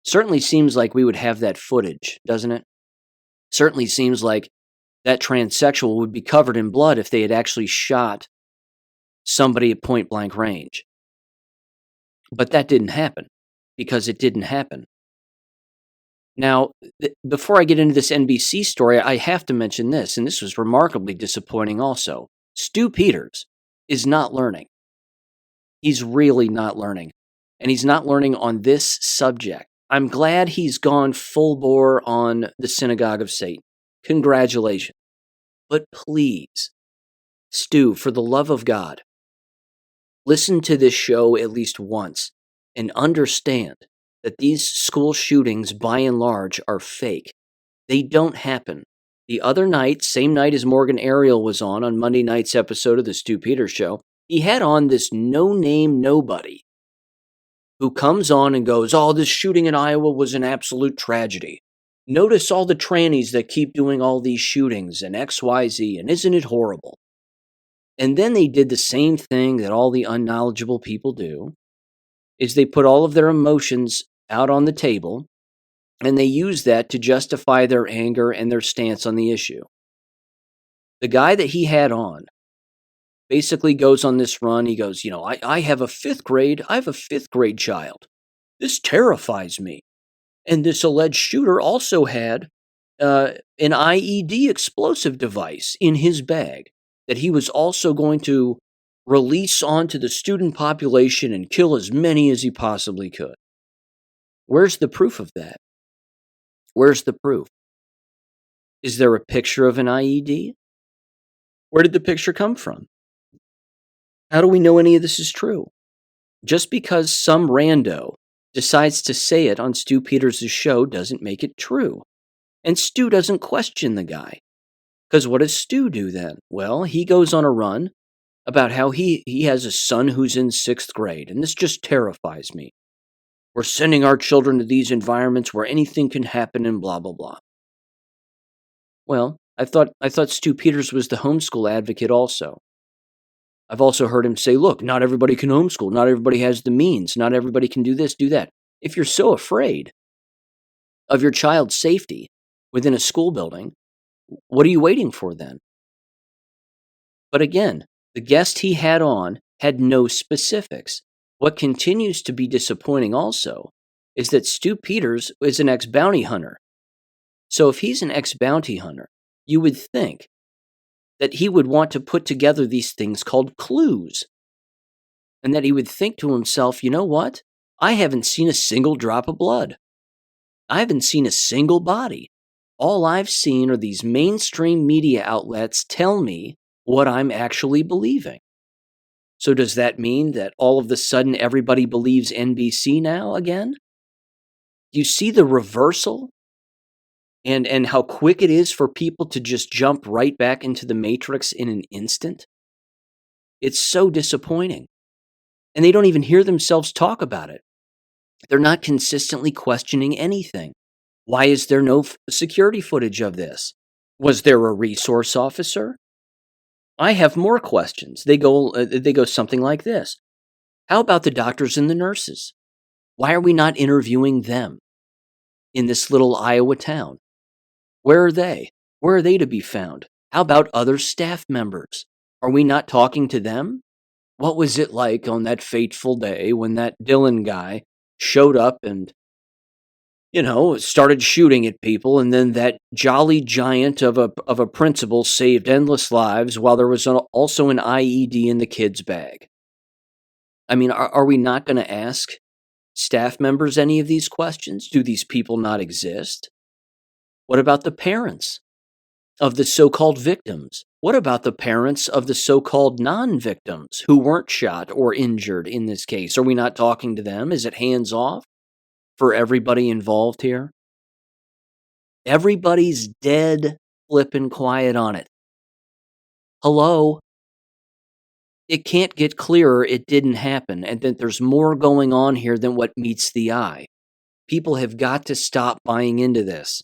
Certainly seems like we would have that footage, doesn't it? Certainly seems like that transsexual would be covered in blood if they had actually shot somebody at point blank range. But that didn't happen, because it didn't happen. Now, before I get into this NBC story, I have to mention this, and this was remarkably disappointing also. Stu Peters is not learning. He's really not learning. And he's not learning on this subject. I'm glad he's gone full bore on the Synagogue of Satan. Congratulations. But please, Stu, for the love of God, listen to this show at least once and understand that these school shootings, by and large, are fake. They don't happen. The other night, same night as Morgan Ariel was on Monday night's episode of the Stu Peters Show, he had on this no-name nobody who comes on and goes, "Oh, this shooting in Iowa was an absolute tragedy. Notice all the trannies that keep doing all these shootings and XYZ, and isn't it horrible?" And then they did the same thing that all the unknowledgeable people do, is they put all of their emotions out on the table, and they use that to justify their anger and their stance on the issue. The guy that he had on basically goes on this run. He goes, I have a fifth grade child. This terrifies me. And this alleged shooter also had an IED explosive device in his bag that he was also going to release onto the student population and kill as many as he possibly could. Where's the proof of that? Where's the proof? Is there a picture of an IED? Where did the picture come from? How do we know any of this is true? Just because some rando decides to say it on Stu Peters' show doesn't make it true. And Stu doesn't question the guy. Because what does Stu do then? Well, he goes on a run about how he has a son who's in 6th grade, and this just terrifies me. We're sending our children to these environments where anything can happen and blah, blah, blah. Well, I thought Stu Peters was the homeschool advocate also. I've also heard him say, look, not everybody can homeschool. Not everybody has the means. Not everybody can do this, do that. If you're so afraid of your child's safety within a school building, what are you waiting for then? But again, the guest he had on had no specifics. What continues to be disappointing also is that Stu Peters is an ex-bounty hunter. So if he's an ex-bounty hunter, you would think that he would want to put together these things called clues. And that he would think to himself, you know what? I haven't seen a single drop of blood. I haven't seen a single body. All I've seen are these mainstream media outlets tell me what I'm actually believing. So does that mean that all of a sudden everybody believes NBC now again? You see the reversal? And how quick it is for people to just jump right back into the matrix in an instant? It's so disappointing. And they don't even hear themselves talk about it. They're not consistently questioning anything. Why is there no security footage of this? Was there a resource officer? I have more questions. They go something like this. How about the doctors and the nurses? Why are we not interviewing them in this little Iowa town? Where are they? Where are they to be found? How about other staff members? Are we not talking to them? What was it like on that fateful day when that Dylan guy showed up and, started shooting at people, and then that jolly giant of a principal saved endless lives while there was also an IED in the kid's bag? I mean, are we not going to ask staff members any of these questions? Do these people not exist? What about the parents of the so-called victims? What about the parents of the so-called non-victims who weren't shot or injured in this case? Are we not talking to them? Is it hands off for everybody involved here? Everybody's dead flipping quiet on it. Hello? It can't get clearer it didn't happen, and that there's more going on here than what meets the eye. People have got to stop buying into this.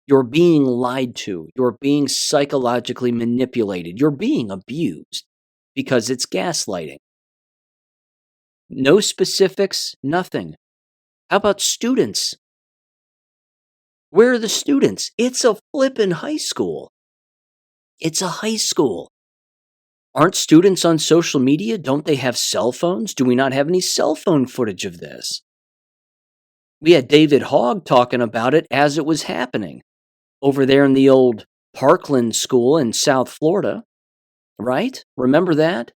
You're being lied to. You're being psychologically manipulated. You're being abused because it's gaslighting. No specifics, nothing. How about students? Where are the students? It's a flippin' high school. It's a high school. Aren't students on social media? Don't they have cell phones? Do we not have any cell phone footage of this? We had David Hogg talking about it as it was happening over there in the old Parkland school in South Florida, right? Remember that?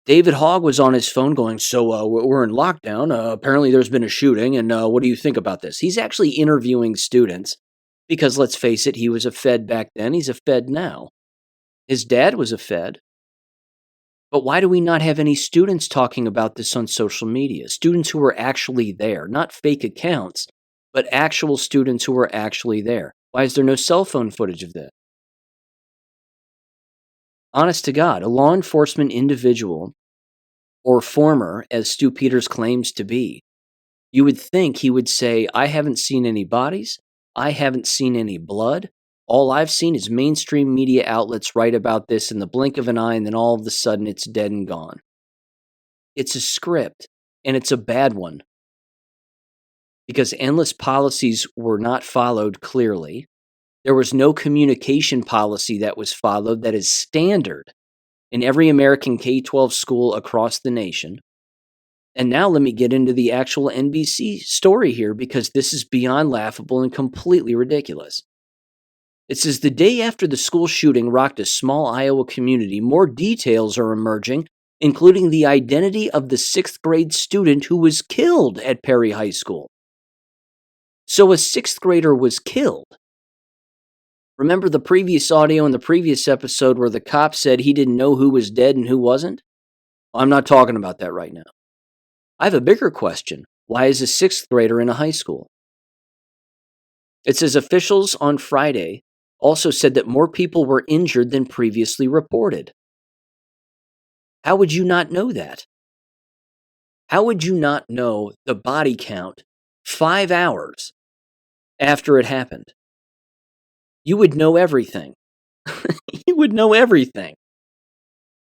David Hogg was on his phone going, so we're in lockdown. Apparently there's been a shooting, and what do you think about this? He's actually interviewing students because, let's face it, he was a Fed back then. He's a Fed now. His dad was a Fed. But why do we not have any students talking about this on social media? Students who were actually there, not fake accounts, but actual students who were actually there. Why is there no cell phone footage of this? Honest to God, a law enforcement individual, or former, as Stu Peters claims to be, you would think he would say, I haven't seen any bodies, I haven't seen any blood, all I've seen is mainstream media outlets write about this in the blink of an eye, and then all of a sudden it's dead and gone. It's a script, and it's a bad one. Because endless policies were not followed clearly. There was no communication policy that was followed that is standard in every American K-12 school across the nation. And now let me get into the actual NBC story here, because this is beyond laughable and completely ridiculous. It says, the day after the school shooting rocked a small Iowa community, more details are emerging, including the identity of the 6th grade student who was killed at Perry High School. So a 6th grader was killed. Remember the previous audio in the previous episode where the cop said he didn't know who was dead and who wasn't? I'm not talking about that right now. I have a bigger question. Why is a 6th grader in a high school? It says officials on Friday also said that more people were injured than previously reported. How would you not know that? How would you not know the body count 5 hours after it happened? You would know everything. You would know everything.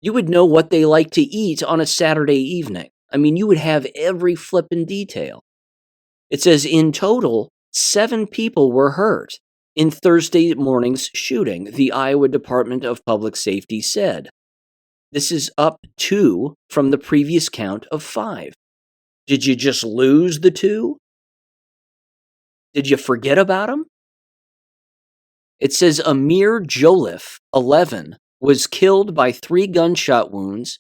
You would know what they like to eat on a Saturday evening. I mean, you would have every flippin' detail. It says in total, 7 people were hurt in Thursday morning's shooting, the Iowa Department of Public Safety said. This is up 2 from the previous count of 5. Did you just lose the two? Did you forget about them? It says Amir Joliffe, 11, was killed by 3 gunshot wounds,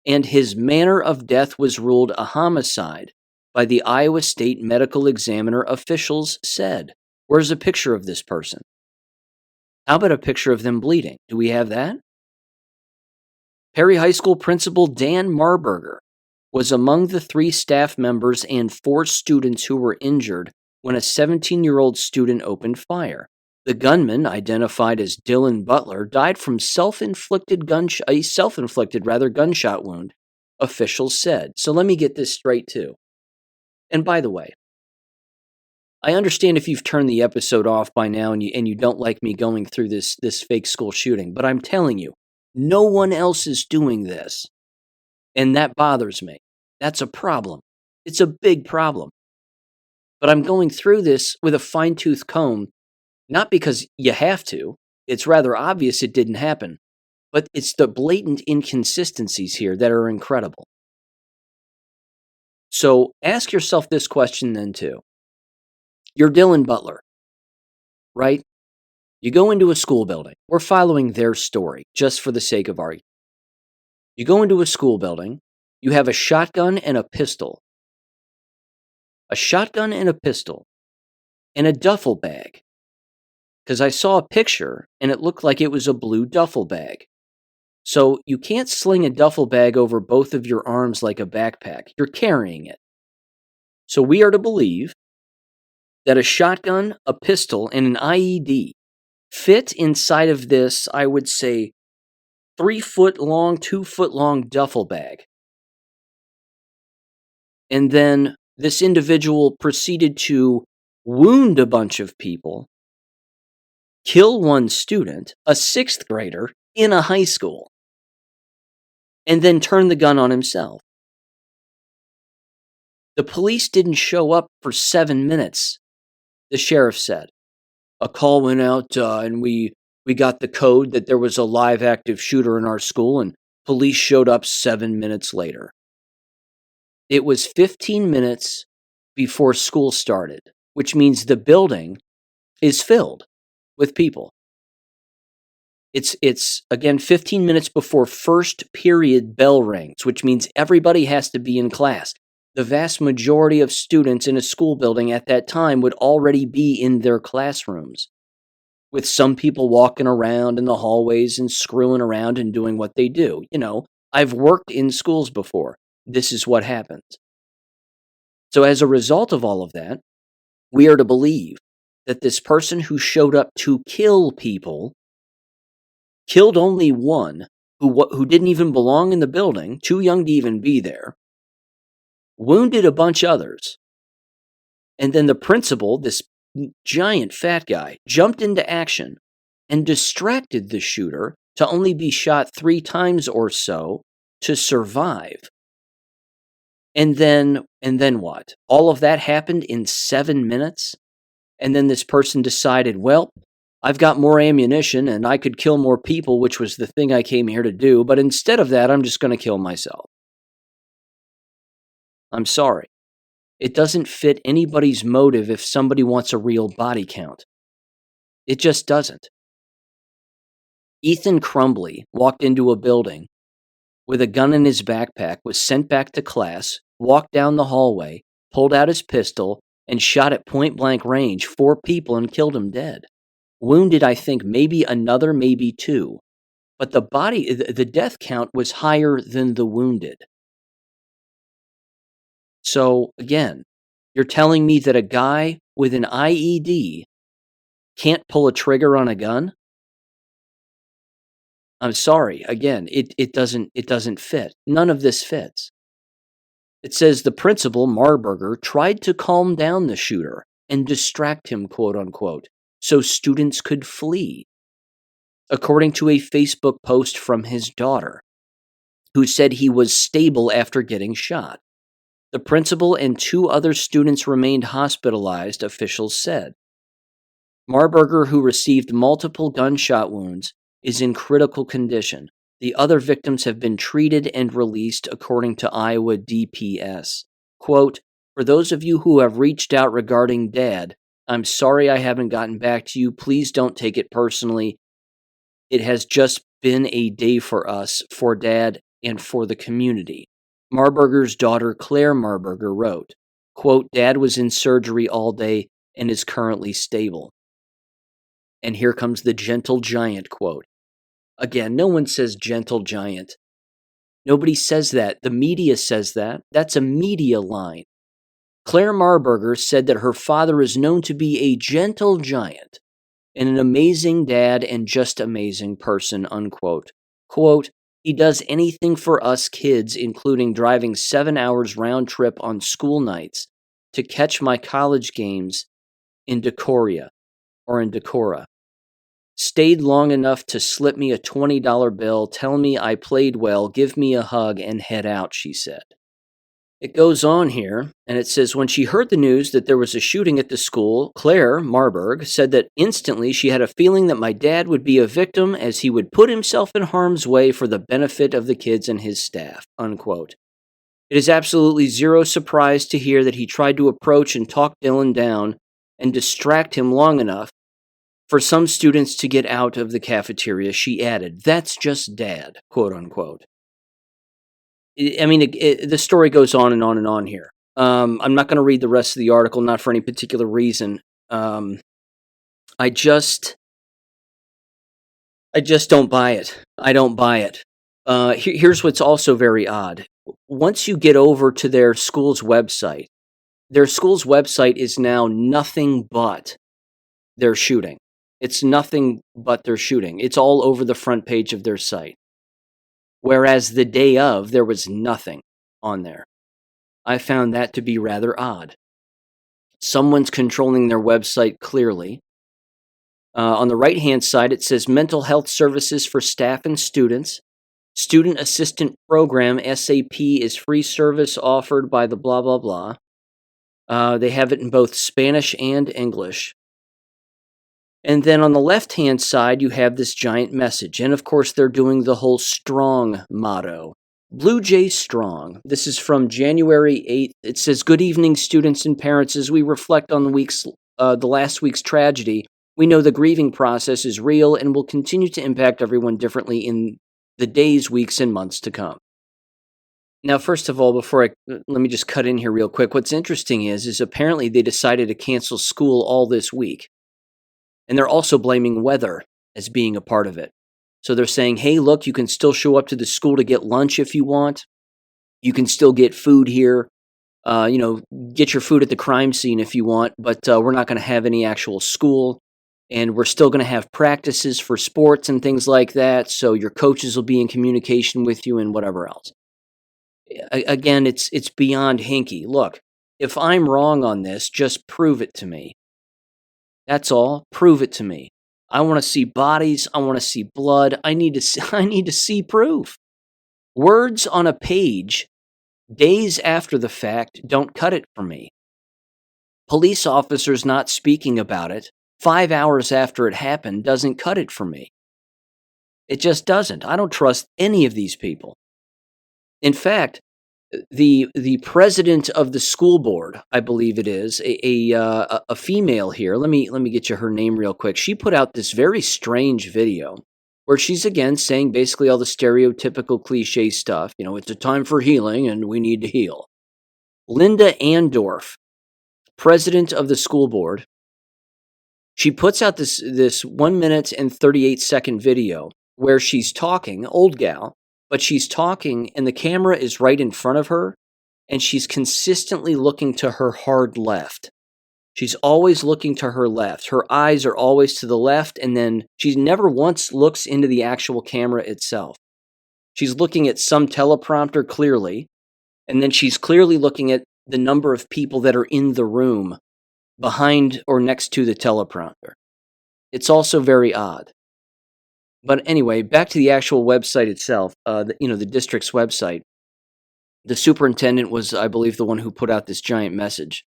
and his manner of death was ruled a homicide by the Iowa State Medical Examiner, officials said. Where's a picture of this person? How about a picture of them bleeding? Do we have that? Perry High School principal Dan Marburger was among the 3 staff members and 4 students who were injured when a 17-year-old student opened fire. The gunman, identified as Dylan Butler, died from a self-inflicted gunshot wound, officials said. So let me get this straight too. And by the way, I understand if you've turned the episode off by now and you don't like me going through this fake school shooting, but I'm telling you, no one else is doing this. And that bothers me. That's a problem. It's a big problem. But I'm going through this with a fine-tooth comb, not because you have to. It's rather obvious it didn't happen. But it's the blatant inconsistencies here that are incredible. So ask yourself this question then too. You're Dylan Butler, right? You go into a school building. We're following their story just for the sake of argument. You go into a school building. You have a shotgun and a pistol. A shotgun and a pistol. And a duffel bag. Because I saw a picture and it looked like it was a blue duffel bag. So you can't sling a duffel bag over both of your arms like a backpack. You're carrying it. So we are to believe that a shotgun, a pistol, and an IED fit inside of this, I would say, 3-foot long, 2-foot long duffel bag. And then this individual proceeded to wound a bunch of people, kill one student, a 6th grader, in a high school, and then turn the gun on himself. The police didn't show up for 7 minutes, the sheriff said. A call went out and we got the code that there was a live active shooter in our school, and police showed up 7 minutes later. It was 15 minutes before school started, which means the building is filled with people. It's again 15 minutes before first period bell rings, which means everybody has to be in class. The vast majority of students in a school building at that time would already be in their classrooms, with some people walking around in the hallways and screwing around and doing what they do. You know, I've worked in schools before. This is what happens. So as a result of all of that, we are to believe that this person who showed up to kill people killed only one who didn't even belong in the building, too young to even be there, wounded a bunch others, and then the principal, this giant fat guy, jumped into action and distracted the shooter to only be shot 3 times or so to survive. And then what? All of that happened in 7 minutes? And then this person decided, well, I've got more ammunition and I could kill more people, which was the thing I came here to do, but instead of that, I'm just going to kill myself. I'm sorry. It doesn't fit anybody's motive if somebody wants a real body count. It just doesn't. Ethan Crumbly walked into a building with a gun in his backpack, was sent back to class, walked down the hallway, pulled out his pistol, and shot at point-blank range 4 people and killed them dead. Wounded, I think, maybe another, maybe 2. But the death count was higher than the wounded. So, again, you're telling me that a guy with an IED can't pull a trigger on a gun? I'm sorry. Again, it doesn't fit. None of this fits. It says the principal, Marburger, tried to calm down the shooter and distract him, quote unquote, so students could flee, according to a Facebook post from his daughter, who said he was stable after getting shot. The principal and 2 other students remained hospitalized, officials said. Marburger, who received multiple gunshot wounds, is in critical condition. The other victims have been treated and released, according to Iowa DPS. Quote, "For those of you who have reached out regarding Dad, I'm sorry I haven't gotten back to you. Please don't take it personally. It has just been a day for us, for Dad, and for the community." Marburger's daughter, Claire Marburger, wrote, quote, "Dad was in surgery all day and is currently stable." And here comes the gentle giant quote. Again, no one says gentle giant. Nobody says that. The media says that. That's a media line. Claire Marburger said that her father is known to be a gentle giant and an amazing dad and just amazing person, unquote. Quote, "He does anything for us kids, including driving 7 hours round trip on school nights to catch my college games in Decoria. Stayed long enough to slip me a $20 bill, tell me I played well, give me a hug, and head out," she said. It goes on here, and it says, when she heard the news that there was a shooting at the school, Claire Marburg said that instantly she had a feeling that my dad would be a victim as he would put himself in harm's way for the benefit of the kids and his staff, unquote. It is absolutely zero surprise to hear that he tried to approach and talk Dylan down and distract him long enough for some students to get out of the cafeteria, she added. That's just Dad, quote unquote. I mean, the story goes on and on and on here. I'm not going to read the rest of the article, not for any particular reason. I just don't buy it. I don't buy it. Here's what's also very odd. Once you get over to their school's website is now nothing but their shooting. It's nothing but their shooting. It's all over the front page of their site. Whereas the day of, there was nothing on there. I found that to be rather odd. Someone's controlling their website clearly. On the right-hand side, it says mental health services for staff and students. Student Assistant Program, SAP, is free service offered by the blah, blah, blah. They have it in both Spanish and English. And then on the left-hand side, you have this giant message. And of course, they're doing the whole strong motto. Blue Jay Strong. This is from January 8th. It says, "Good evening, students and parents. As we reflect on the last week's tragedy, we know the grieving process is real and will continue to impact everyone differently in the days, weeks, and months to come." Now, first of all, let me just cut in here real quick. What's interesting is apparently they decided to cancel school all this week. And they're also blaming weather as being a part of it. So they're saying, hey, look, you can still show up to the school to get lunch if you want. You can still get food here. Get your food at the crime scene if you want, but we're not going to have any actual school. And we're still going to have practices for sports and things like that. So your coaches will be in communication with you and whatever else. Again, it's beyond hinky. Look, if I'm wrong on this, just prove it to me. That's all. Prove it to me. I want to see bodies. I want to see blood. I need to see proof. Words on a page, days after the fact, don't cut it for me. Police officers not speaking about it 5 hours after it happened doesn't cut it for me. It just doesn't. I don't trust any of these people. In fact, the president of the school board, I believe it is, a female here. Let me get you her name real quick. She put out this very strange video where she's again saying basically all the stereotypical cliche stuff. It's a time for healing and we need to heal. Linda Andorf, president of the school board, she puts out this 1 minute and 38-second video where she's talking, old gal, but she's talking and the camera is right in front of her and she's consistently looking to her hard left. She's always looking to her left. Her eyes are always to the left, and then she never once looks into the actual camera itself. She's looking at some teleprompter clearly, and then she's clearly looking at the number of people that are in the room behind or next to the teleprompter. It's also very odd. But anyway, back to the actual website itself, the district's website. The superintendent was, I believe, the one who put out this giant message.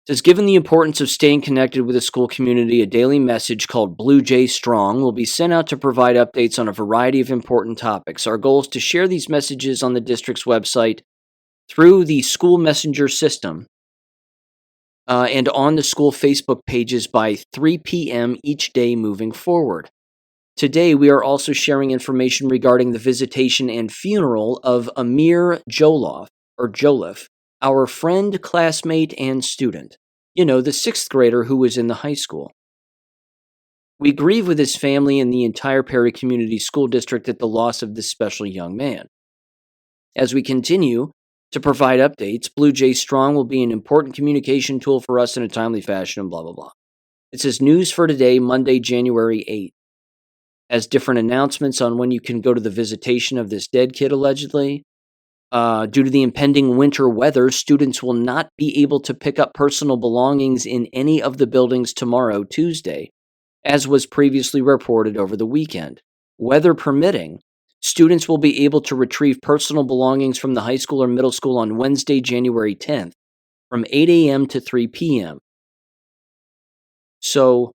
It says, given the importance of staying connected with the school community, a daily message called Blue Jay Strong will be sent out to provide updates on a variety of important topics. Our goal is to share these messages on the district's website through the school messenger system and on the school Facebook pages by 3 p.m. each day moving forward. Today, we are also sharing information regarding the visitation and funeral of Amir Joliffe, our friend, classmate, and student. You know, the 6th grader who was in the high school. We grieve with his family and the entire Perry Community School District at the loss of this special young man. As we continue to provide updates, Blue Jay Strong will be an important communication tool for us in a timely fashion, and blah, blah, blah. It says news for today, Monday, January 8th. Has different announcements on when you can go to the visitation of this dead kid, allegedly. Due to the impending winter weather, students will not be able to pick up personal belongings in any of the buildings tomorrow, Tuesday, as was previously reported over the weekend. Weather permitting, students will be able to retrieve personal belongings from the high school or middle school on Wednesday, January 10th, from 8 a.m. to 3 p.m. So,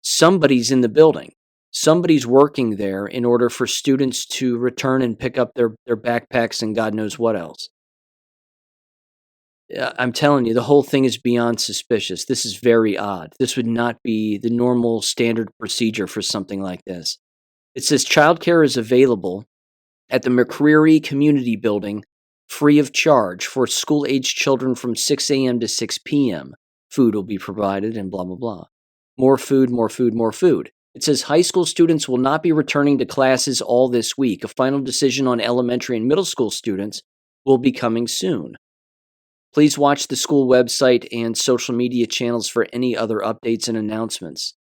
somebody's in the building. Somebody's working there in order for students to return and pick up their backpacks and God knows what else. I'm telling you, the whole thing is beyond suspicious. This is very odd. This would not be the normal standard procedure for something like this. It says childcare is available at the McCreary Community Building free of charge for school-aged children from 6 a.m. to 6 p.m. Food will be provided and blah, blah, blah. More food, more food, more food. It says high school students will not be returning to classes all this week. A final decision on elementary and middle school students will be coming soon. Please watch the school website and social media channels for any other updates and announcements.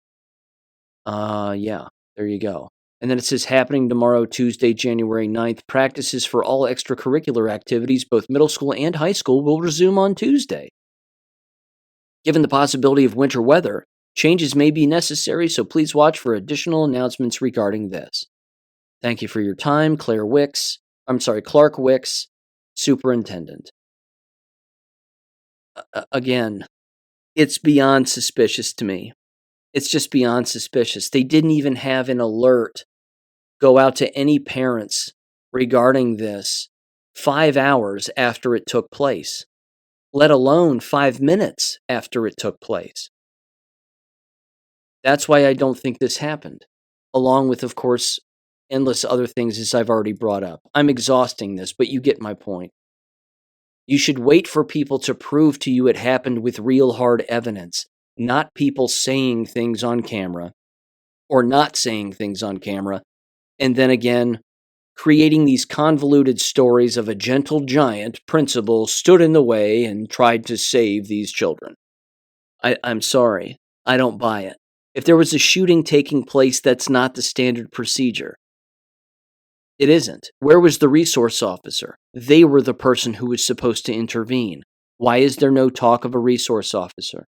Yeah, there you go. And then it says happening tomorrow, Tuesday, January 9th. Practices for all extracurricular activities, both middle school and high school, will resume on Tuesday. Given the possibility of winter weather, changes may be necessary, so please watch for additional announcements regarding this. Thank you for your time, Clark Wicks, Superintendent. Again, it's beyond suspicious to me. It's just beyond suspicious. They didn't even have an alert go out to any parents regarding this 5 hours after it took place, let alone 5 minutes after it took place. That's why I don't think this happened, along with, of course, endless other things as I've already brought up. I'm exhausting this, but you get my point. You should wait for people to prove to you it happened with real hard evidence, not people saying things on camera or not saying things on camera, and then again, creating these convoluted stories of a gentle giant principal stood in the way and tried to save these children. I'm sorry. I don't buy it. If there was a shooting taking place, that's not the standard procedure. It isn't. Where was the resource officer? They were the person who was supposed to intervene. Why is there no talk of a resource officer?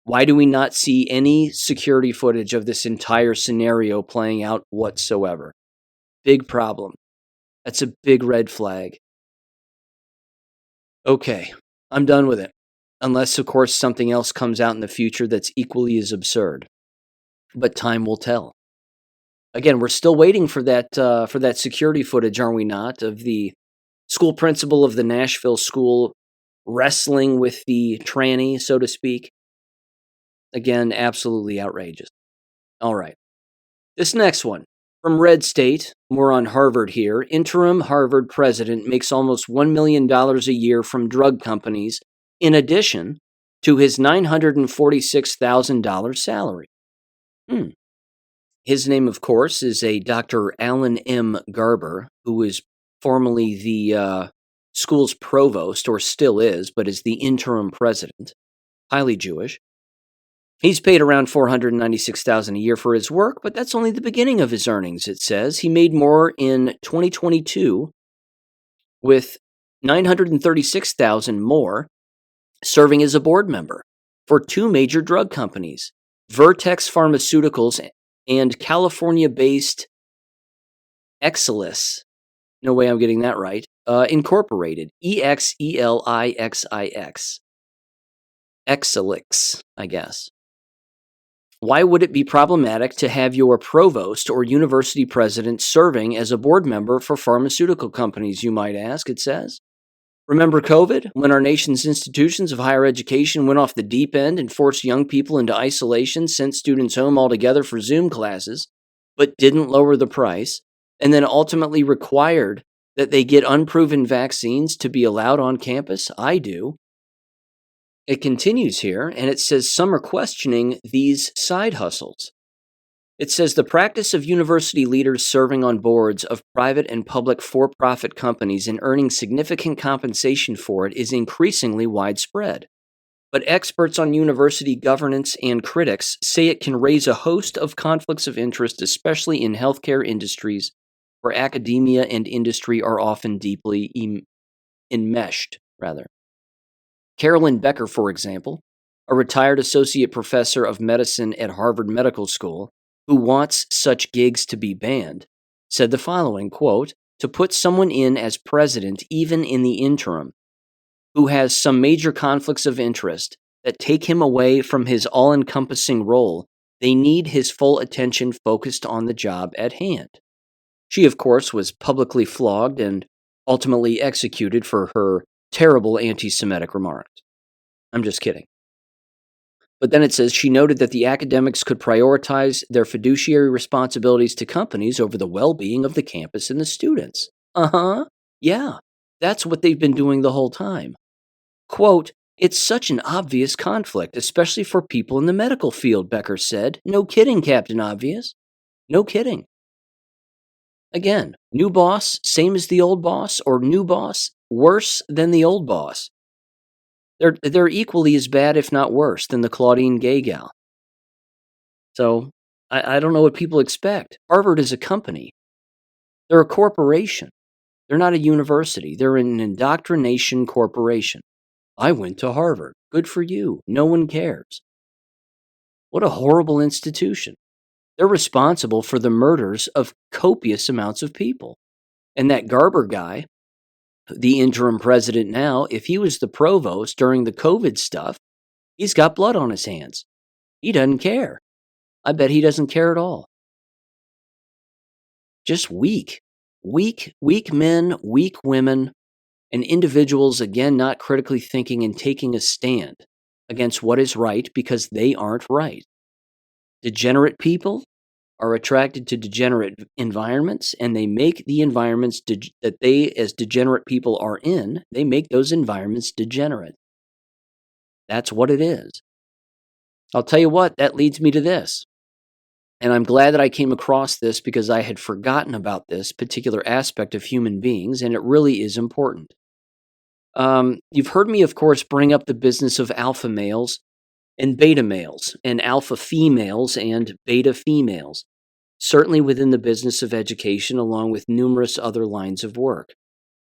Why do we not see any security footage of this entire scenario playing out whatsoever? Big problem. That's a big red flag. Okay, I'm done with it. Unless, of course, something else comes out in the future that's equally as absurd. But time will tell. Again, we're still waiting for that security footage, are we not, of the school principal of the Nashville school wrestling with the tranny, so to speak. Again, absolutely outrageous. All right. This next one. From Red State, more on Harvard here. Interim Harvard president makes almost $1 million a year from drug companies, in addition to his $946,000 salary. His name, of course, is a Dr. Alan M. Garber, who is formerly the school's provost, or still is, but is the interim president. Highly Jewish. He's paid around $496,000 a year for his work, but that's only the beginning of his earnings, it says. He made more in 2022 with $936,000 more serving as a board member for 2 major drug companies, Vertex Pharmaceuticals and California-based Exelix, no way I'm getting that right, Incorporated, Exelixix. Exelix, I guess. Why would it be problematic to have your provost or university president serving as a board member for pharmaceutical companies, you might ask, it says? Remember COVID, when our nation's institutions of higher education went off the deep end and forced young people into isolation, sent students home altogether for Zoom classes, but didn't lower the price, and then ultimately required that they get unproven vaccines to be allowed on campus? I do. It continues here, and it says some are questioning these side hustles. It says the practice of university leaders serving on boards of private and public for-profit companies and earning significant compensation for it is increasingly widespread. But experts on university governance and critics say it can raise a host of conflicts of interest, especially in healthcare industries where academia and industry are often deeply enmeshed. Carolyn Becker, for example, a retired associate professor of medicine at Harvard Medical School, who wants such gigs to be banned, said the following, quote, "To put someone in as president, even in the interim, who has some major conflicts of interest that take him away from his all-encompassing role, they need his full attention focused on the job at hand." She, of course, was publicly flogged and ultimately executed for her terrible anti-Semitic remarks. I'm just kidding. But then it says she noted that the academics could prioritize their fiduciary responsibilities to companies over the well-being of the campus and the students. Yeah, that's what they've been doing the whole time. Quote, "It's such an obvious conflict, especially for people in the medical field," Becker said. No kidding, Captain Obvious. No kidding. Again, new boss, same as the old boss, or new boss, worse than the old boss. They're equally as bad, if not worse, than the Claudine Gay gal. So, I don't know what people expect. Harvard is a company. They're a corporation. They're not a university. They're an indoctrination corporation. I went to Harvard. Good for you. No one cares. What a horrible institution. They're responsible for the murders of copious amounts of people. And that Garber guy, the interim president now, if he was the provost during the COVID stuff, he's got blood on his hands. He doesn't care. I bet he doesn't care at all. Just weak. Weak men, weak women, and individuals, again, not critically thinking and taking a stand against what is right because they aren't right. Degenerate people are attracted to degenerate environments, and they make the environments that they, as degenerate people, are in, they make those environments degenerate. That's what it is. I'll tell you what, that leads me to this. And I'm glad that I came across this because I had forgotten about this particular aspect of human beings, and it really is important. You've heard me, of course, bring up the business of alpha males and beta males, and alpha females and beta females, certainly within the business of education, along with numerous other lines of work.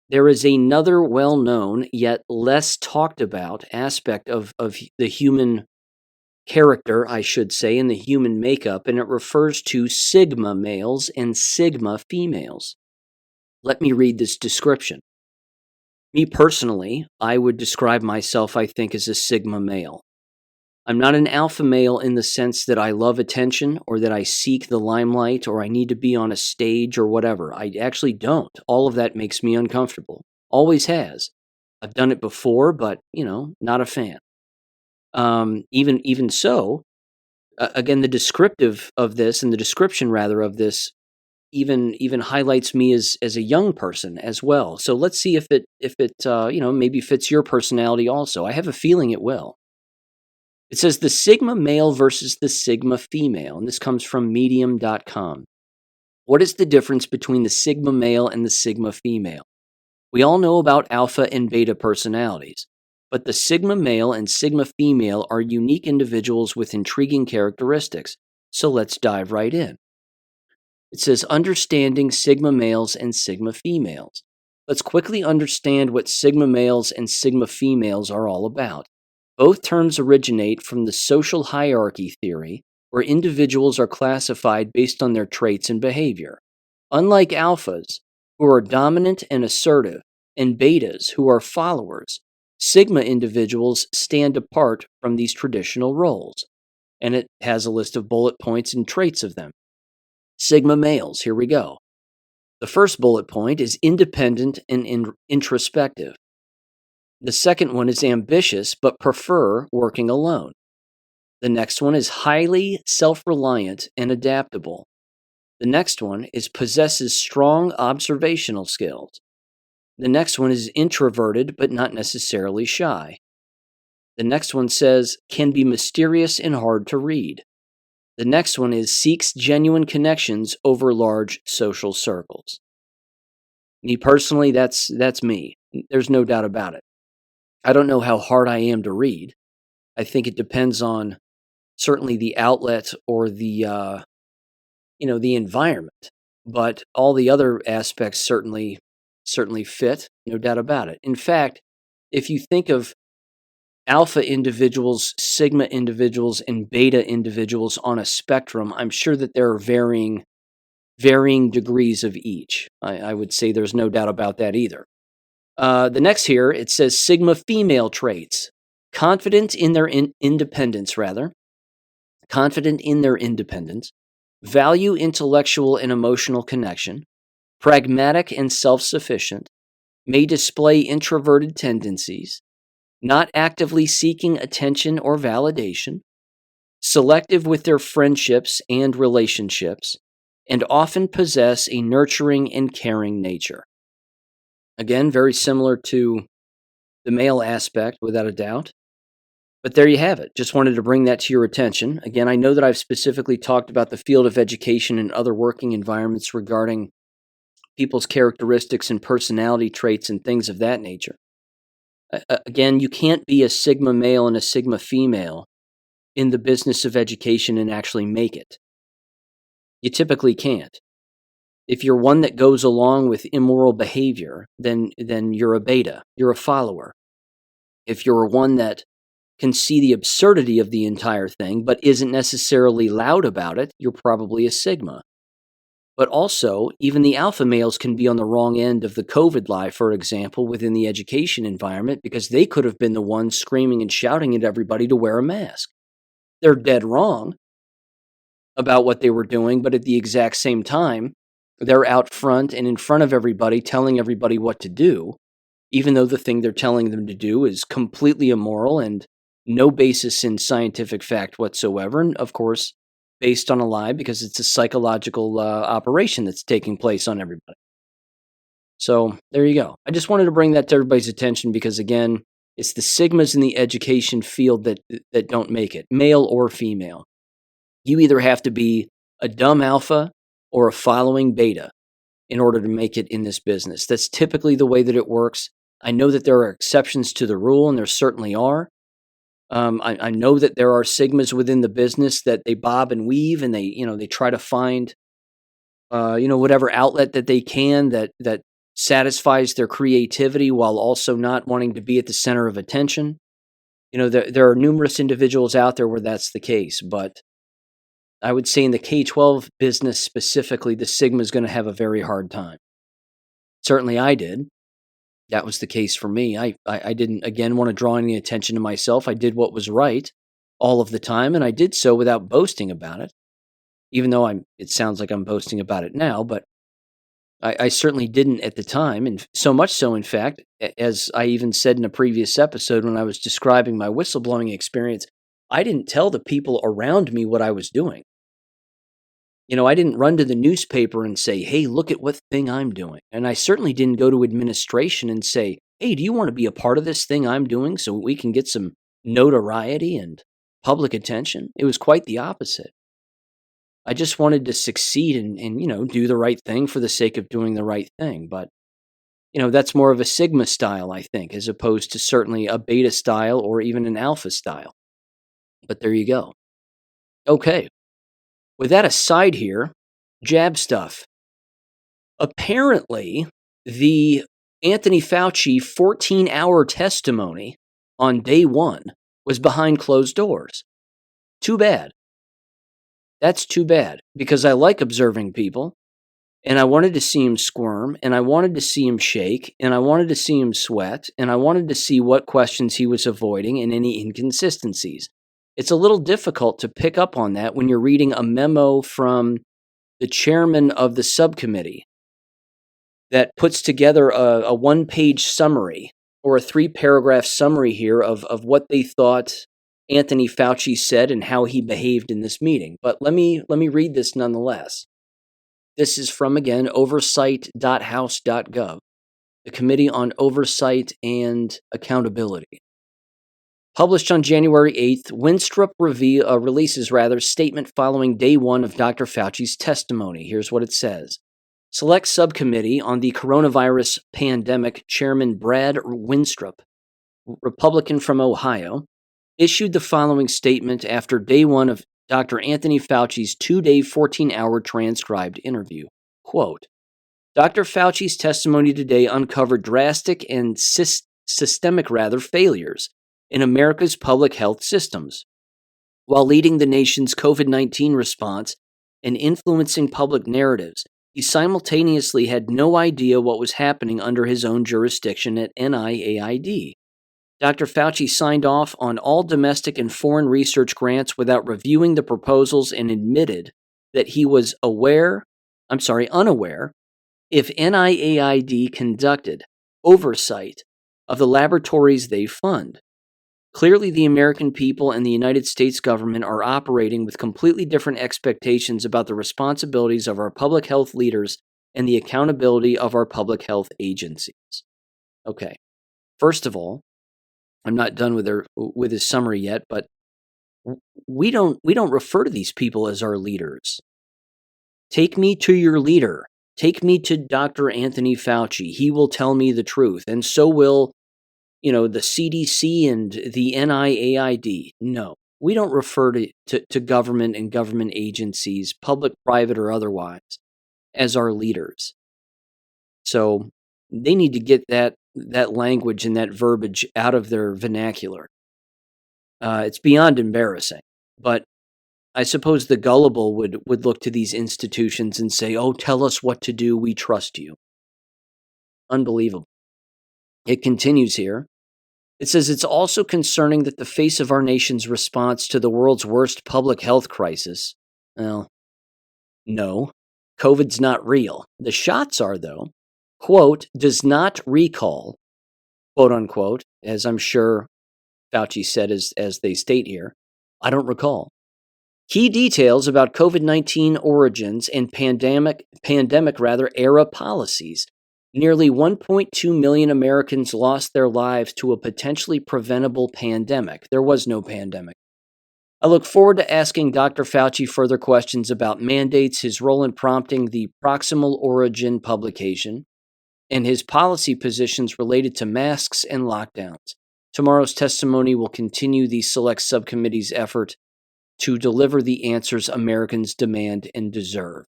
There is another well-known, yet less talked about aspect of the human character, I should say, in the human makeup, and it refers to sigma males and sigma females. Let me read this description. Me personally, I would describe myself, I think, as a sigma male. I'm not an alpha male in the sense that I love attention or that I seek the limelight or I need to be on a stage or whatever. I actually don't. All of that makes me uncomfortable. Always has. I've done it before, but, not a fan. Even so, again, the descriptive of this and the description rather of this even highlights me as a young person as well. So let's see if it maybe fits your personality also. I have a feeling it will. It says the sigma male versus the sigma female, and this comes from medium.com. What is the difference between the sigma male and the sigma female? We all know about alpha and beta personalities, but the sigma male and sigma female are unique individuals with intriguing characteristics. So let's dive right in. It says understanding sigma males and sigma females. Let's quickly understand what sigma males and sigma females are all about. Both terms originate from the social hierarchy theory, where individuals are classified based on their traits and behavior. Unlike alphas, who are dominant and assertive, and betas, who are followers, sigma individuals stand apart from these traditional roles. And it has a list of bullet points and traits of them. Sigma males, here we go. The first bullet point is independent and introspective. The second one is ambitious but prefer working alone. The next one is highly self-reliant and adaptable. The next one is possesses strong observational skills. The next one is introverted but not necessarily shy. The next one says can be mysterious and hard to read. The next one is seeks genuine connections over large social circles. Me personally, that's me. There's no doubt about it. I don't know how hard I am to read. I think it depends on certainly the outlet or the environment, but all the other aspects certainly fit, no doubt about it. In fact, if you think of alpha individuals, sigma individuals, and beta individuals on a spectrum, I'm sure that there are varying degrees of each. I would say there's no doubt about that either. The next here, it says sigma female traits. Confident in their independence, value intellectual and emotional connection, pragmatic and self-sufficient, may display introverted tendencies, not actively seeking attention or validation, selective with their friendships and relationships, and often possess a nurturing and caring nature. Again, very similar to the male aspect, without a doubt. But there you have it. Just wanted to bring that to your attention. Again, I know that I've specifically talked about the field of education and other working environments regarding people's characteristics and personality traits and things of that nature. Again, you can't be a sigma male and a sigma female in the business of education and actually make it. You typically can't. If you're one that goes along with immoral behavior, then you're a beta. You're a follower. If you're one that can see the absurdity of the entire thing, but isn't necessarily loud about it, you're probably a sigma. But also, even the alpha males can be on the wrong end of the COVID lie, for example, within the education environment, because they could have been the ones screaming and shouting at everybody to wear a mask. They're dead wrong about what they were doing, but at the exact same time, they're out front and in front of everybody telling everybody what to do, even though the thing they're telling them to do is completely immoral and no basis in scientific fact whatsoever, and of course, based on a lie because it's a psychological operation that's taking place on everybody. So there you go. I just wanted to bring that to everybody's attention because, again, it's the sigmas in the education field that don't make it, male or female. You either have to be a dumb alpha or a following beta in order to make it in this business. That's typically the way that it works. I know that there are exceptions to the rule, and there certainly are. I know that there are sigmas within the business that they bob and weave, and they try to find, whatever outlet that they can that satisfies their creativity while also not wanting to be at the center of attention. There are numerous individuals out there where that's the case, but I would say in the K-12 business specifically, the sigma is going to have a very hard time. Certainly I did. That was the case for me. I didn't, again, want to draw any attention to myself. I did what was right all of the time, and I did so without boasting about it, even though it sounds like I'm boasting about it now, but I certainly didn't at the time, and so much so, in fact, as I even said in a previous episode when I was describing my whistleblowing experience, I didn't tell the people around me what I was doing. I didn't run to the newspaper and say, hey, look at what thing I'm doing. And I certainly didn't go to administration and say, hey, do you want to be a part of this thing I'm doing so we can get some notoriety and public attention? It was quite the opposite. I just wanted to succeed and do the right thing for the sake of doing the right thing. But, that's more of a sigma style, I think, as opposed to certainly a beta style or even an alpha style. But there you go. Okay. With that aside here, jab stuff. Apparently, the Anthony Fauci 14-hour testimony on day one was behind closed doors. Too bad. That's too bad, because I like observing people, and I wanted to see him squirm, and I wanted to see him shake, and I wanted to see him sweat, and I wanted to see what questions he was avoiding and any inconsistencies. It's a little difficult to pick up on that when you're reading a memo from the chairman of the subcommittee that puts together a one-page summary or a 3-paragraph summary here of what they thought Anthony Fauci said and how he behaved in this meeting. But let me read this nonetheless. This is from, again, oversight.house.gov, the Committee on Oversight and Accountability. Published on January 8th, Winstrup releases statement following day one of Dr. Fauci's testimony. Here's what it says. Select Subcommittee on the Coronavirus Pandemic Chairman Brad Winstrup, Republican from Ohio, issued the following statement after day one of Dr. Anthony Fauci's 2-day, 14-hour transcribed interview. Quote, Dr. Fauci's testimony today uncovered drastic and systemic failures in America's public health systems. While leading the nation's COVID-19 response and influencing public narratives, he simultaneously had no idea what was happening under his own jurisdiction at NIAID. Dr. Fauci signed off on all domestic and foreign research grants without reviewing the proposals and admitted that he was unaware if NIAID conducted oversight of the laboratories they fund. Clearly, the American people and the United States government are operating with completely different expectations about the responsibilities of our public health leaders and the accountability of our public health agencies. Okay, first of all, I'm not done with his summary yet, but we don't refer to these people as our leaders. Take me to your leader. Take me to Dr. Anthony Fauci. He will tell me the truth, and so will the CDC and the NIAID. No, we don't refer to government and government agencies, public, private, or otherwise, as our leaders. So they need to get that language and that verbiage out of their vernacular. It's beyond embarrassing, but I suppose the gullible would look to these institutions and say, oh, tell us what to do, we trust you. Unbelievable. It continues here. It says, it's also concerning that the face of our nation's response to the world's worst public health crisis, well, no, COVID's not real. The shots are, though, quote, does not recall, quote unquote, as I'm sure Fauci said as they state here, I don't recall. Key details about COVID-19 origins and pandemic era policies. Nearly 1.2 million Americans lost their lives to a potentially preventable pandemic. There was no pandemic. I look forward to asking Dr. Fauci further questions about mandates, his role in prompting the Proximal Origin publication, and his policy positions related to masks and lockdowns. Tomorrow's testimony will continue the Select Subcommittee's effort to deliver the answers Americans demand and deserve.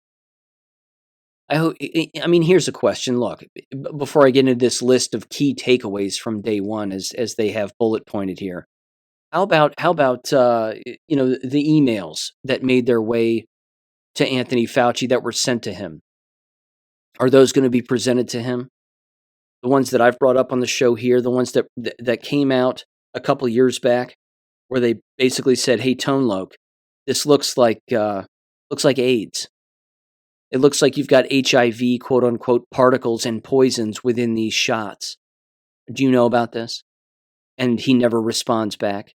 Here's a question. Look, before I get into this list of key takeaways from day one, as they have bullet pointed here, how about the emails that made their way to Anthony Fauci that were sent to him? Are those going to be presented to him? The ones that I've brought up on the show here, the ones that came out a couple years back, where they basically said, "Hey, Tone Loc, this looks like AIDS. It looks like you've got HIV, quote unquote, particles and poisons within these shots. Do you know about this?" And he never responds back.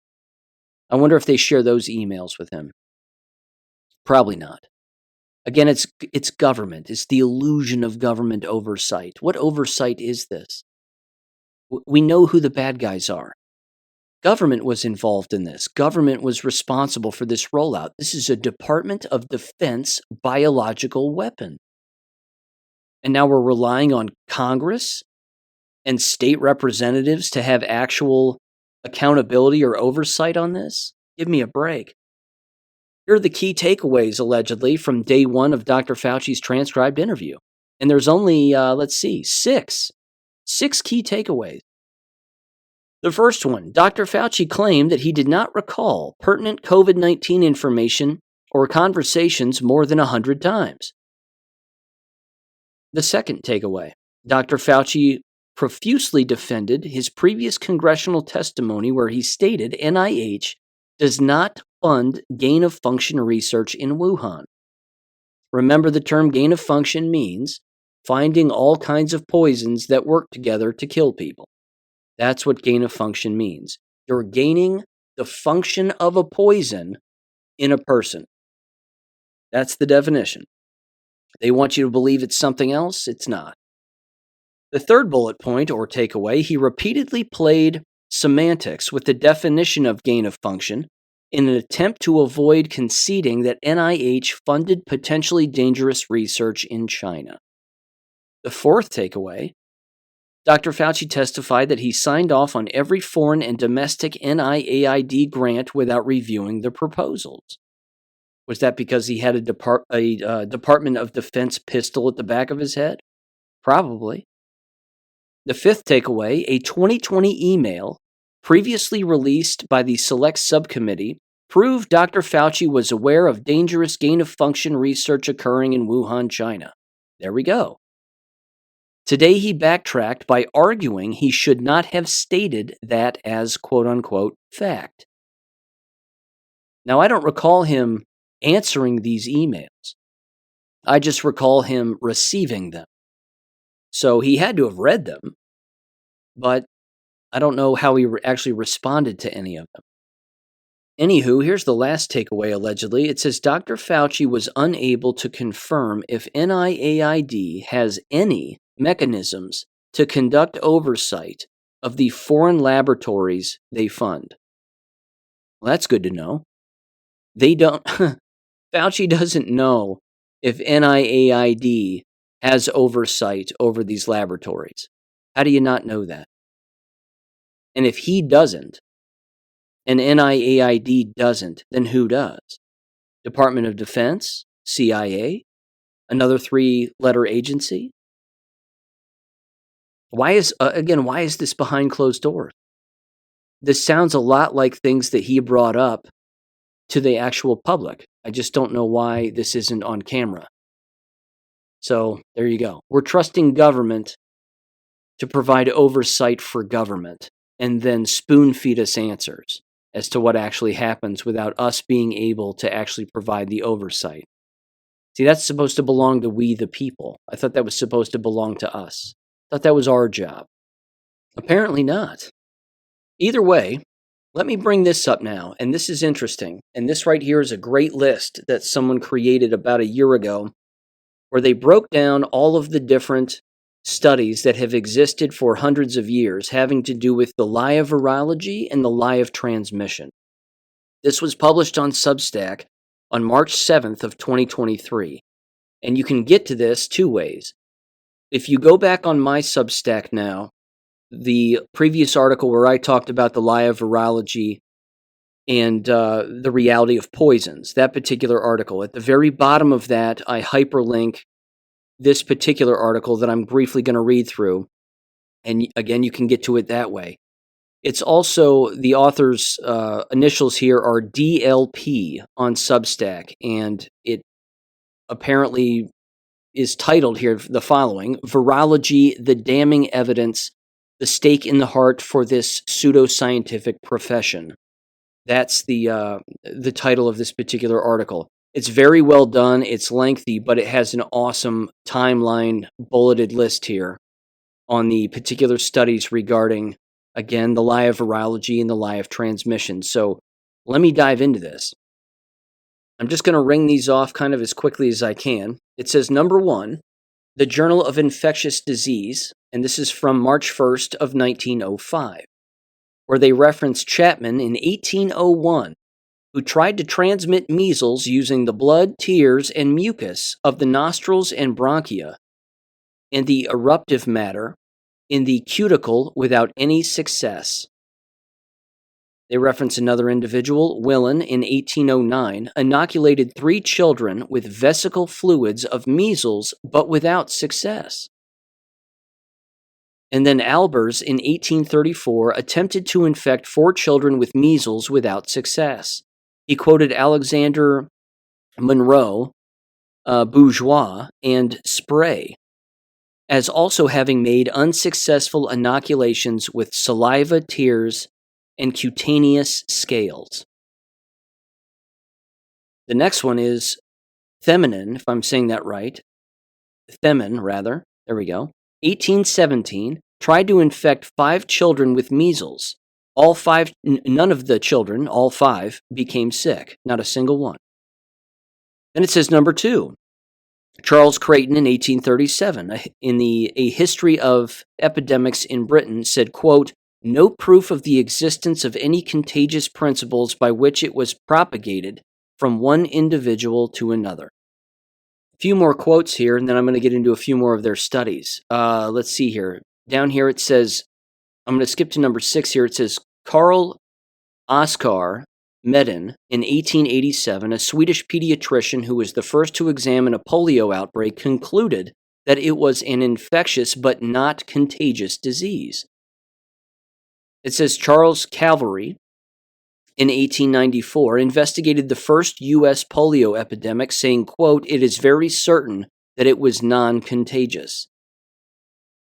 I wonder if they share those emails with him. Probably not. Again, it's government. It's the illusion of government oversight. What oversight is this? We know who the bad guys are. Government was involved in this. Government was responsible for this rollout. This is a Department of Defense biological weapon. And now we're relying on Congress and state representatives to have actual accountability or oversight on this? Give me a break. Here are the key takeaways, allegedly, from day one of Dr. Fauci's transcribed interview. And there's only, six key takeaways. The first one, Dr. Fauci claimed that he did not recall pertinent COVID-19 information or conversations more than 100 times. The second takeaway, Dr. Fauci profusely defended his previous congressional testimony where he stated NIH does not fund gain-of-function research in Wuhan. Remember, the term gain-of-function means finding all kinds of poisons that work together to kill people. That's what gain of function means. You're gaining the function of a poison in a person. That's the definition. They want you to believe it's something else. It's not. The third bullet point or takeaway, he repeatedly played semantics with the definition of gain of function in an attempt to avoid conceding that NIH funded potentially dangerous research in China. The fourth takeaway, Dr. Fauci testified that he signed off on every foreign and domestic NIAID grant without reviewing the proposals. Was that because he had a Department of Defense pistol at the back of his head? Probably. The fifth takeaway, a 2020 email previously released by the Select Subcommittee proved Dr. Fauci was aware of dangerous gain-of-function research occurring in Wuhan, China. There we go. Today he backtracked by arguing he should not have stated that as quote-unquote fact. Now, I don't recall him answering these emails. I just recall him receiving them. So he had to have read them, but I don't know how he actually responded to any of them. Anywho, here's the last takeaway allegedly. It says Dr. Fauci was unable to confirm if NIAID has any mechanisms to conduct oversight of the foreign laboratories they fund. Well, that's good to know. They don't, Fauci doesn't know if NIAID has oversight over these laboratories. How do you not know that? And if he doesn't, and NIAID doesn't, then who does? Department of Defense? CIA? Another three-letter agency? Why is this behind closed doors? This sounds a lot like things that he brought up to the actual public. I just don't know why this isn't on camera. So there you go. We're trusting government to provide oversight for government and then spoon feed us answers as to what actually happens without us being able to actually provide the oversight. See, that's supposed to belong to we the people. I thought that was supposed to belong to us. I thought that was our job. Apparently not. Either way, let me bring this up now, and this is interesting. And this right here is a great list that someone created about a year ago where they broke down all of the different studies that have existed for hundreds of years having to do with the lie of virology and the lie of transmission. This was published on Substack on March 7th of 2023. And you can get to this two ways. If you go back on my Substack now, the previous article where I talked about the lie of virology and the reality of poisons, that particular article, at the very bottom of that, I hyperlink this particular article that I'm briefly going to read through. And again, you can get to it that way. It's also, the author's initials here are DLP on Substack, and it apparently is titled here the following: Virology, the Damning Evidence, the Stake in the Heart for This Pseudoscientific Profession. That's the title of this particular article. It's very well done. It's lengthy, but it has an awesome timeline bulleted list here on the particular studies regarding, again, the lie of virology and the lie of transmission. So let me dive into this. I'm just going to ring these off kind of as quickly as I can. It says, number one, the Journal of Infectious Disease, and this is from March 1st of 1905, where they reference Chapman in 1801, who tried to transmit measles using the blood, tears, and mucus of the nostrils and bronchia and the eruptive matter in the cuticle without any success. They reference another individual, Willen, in 1809, inoculated 3 children with vesical fluids of measles, but without success. And then Albers, in 1834, attempted to infect 4 children with measles without success. He quoted Alexander Monroe, Bourgeois, and Spray as also having made unsuccessful inoculations with saliva, tears, and cutaneous scales. The next one is Themin, if I'm saying that right. Themin, rather. There we go. 1817, tried to infect 5 children with measles. None of the children, all 5, became sick. Not a single one. Then it says number 2. Charles Creighton in 1837, in A History of Epidemics in Britain, said, quote, "No proof of the existence of any contagious principles by which it was propagated from one individual to another." A few more quotes here, and then I'm going to get into a few more of their studies. Let's see here. Down here it says, I'm going to skip to number 6 here. It says, Carl Oskar Medin, in 1887, a Swedish pediatrician who was the first to examine a polio outbreak, concluded that it was an infectious but not contagious disease. It says Charles Calvary, in 1894, investigated the first U.S. polio epidemic, saying, quote, "It is very certain that it was non-contagious."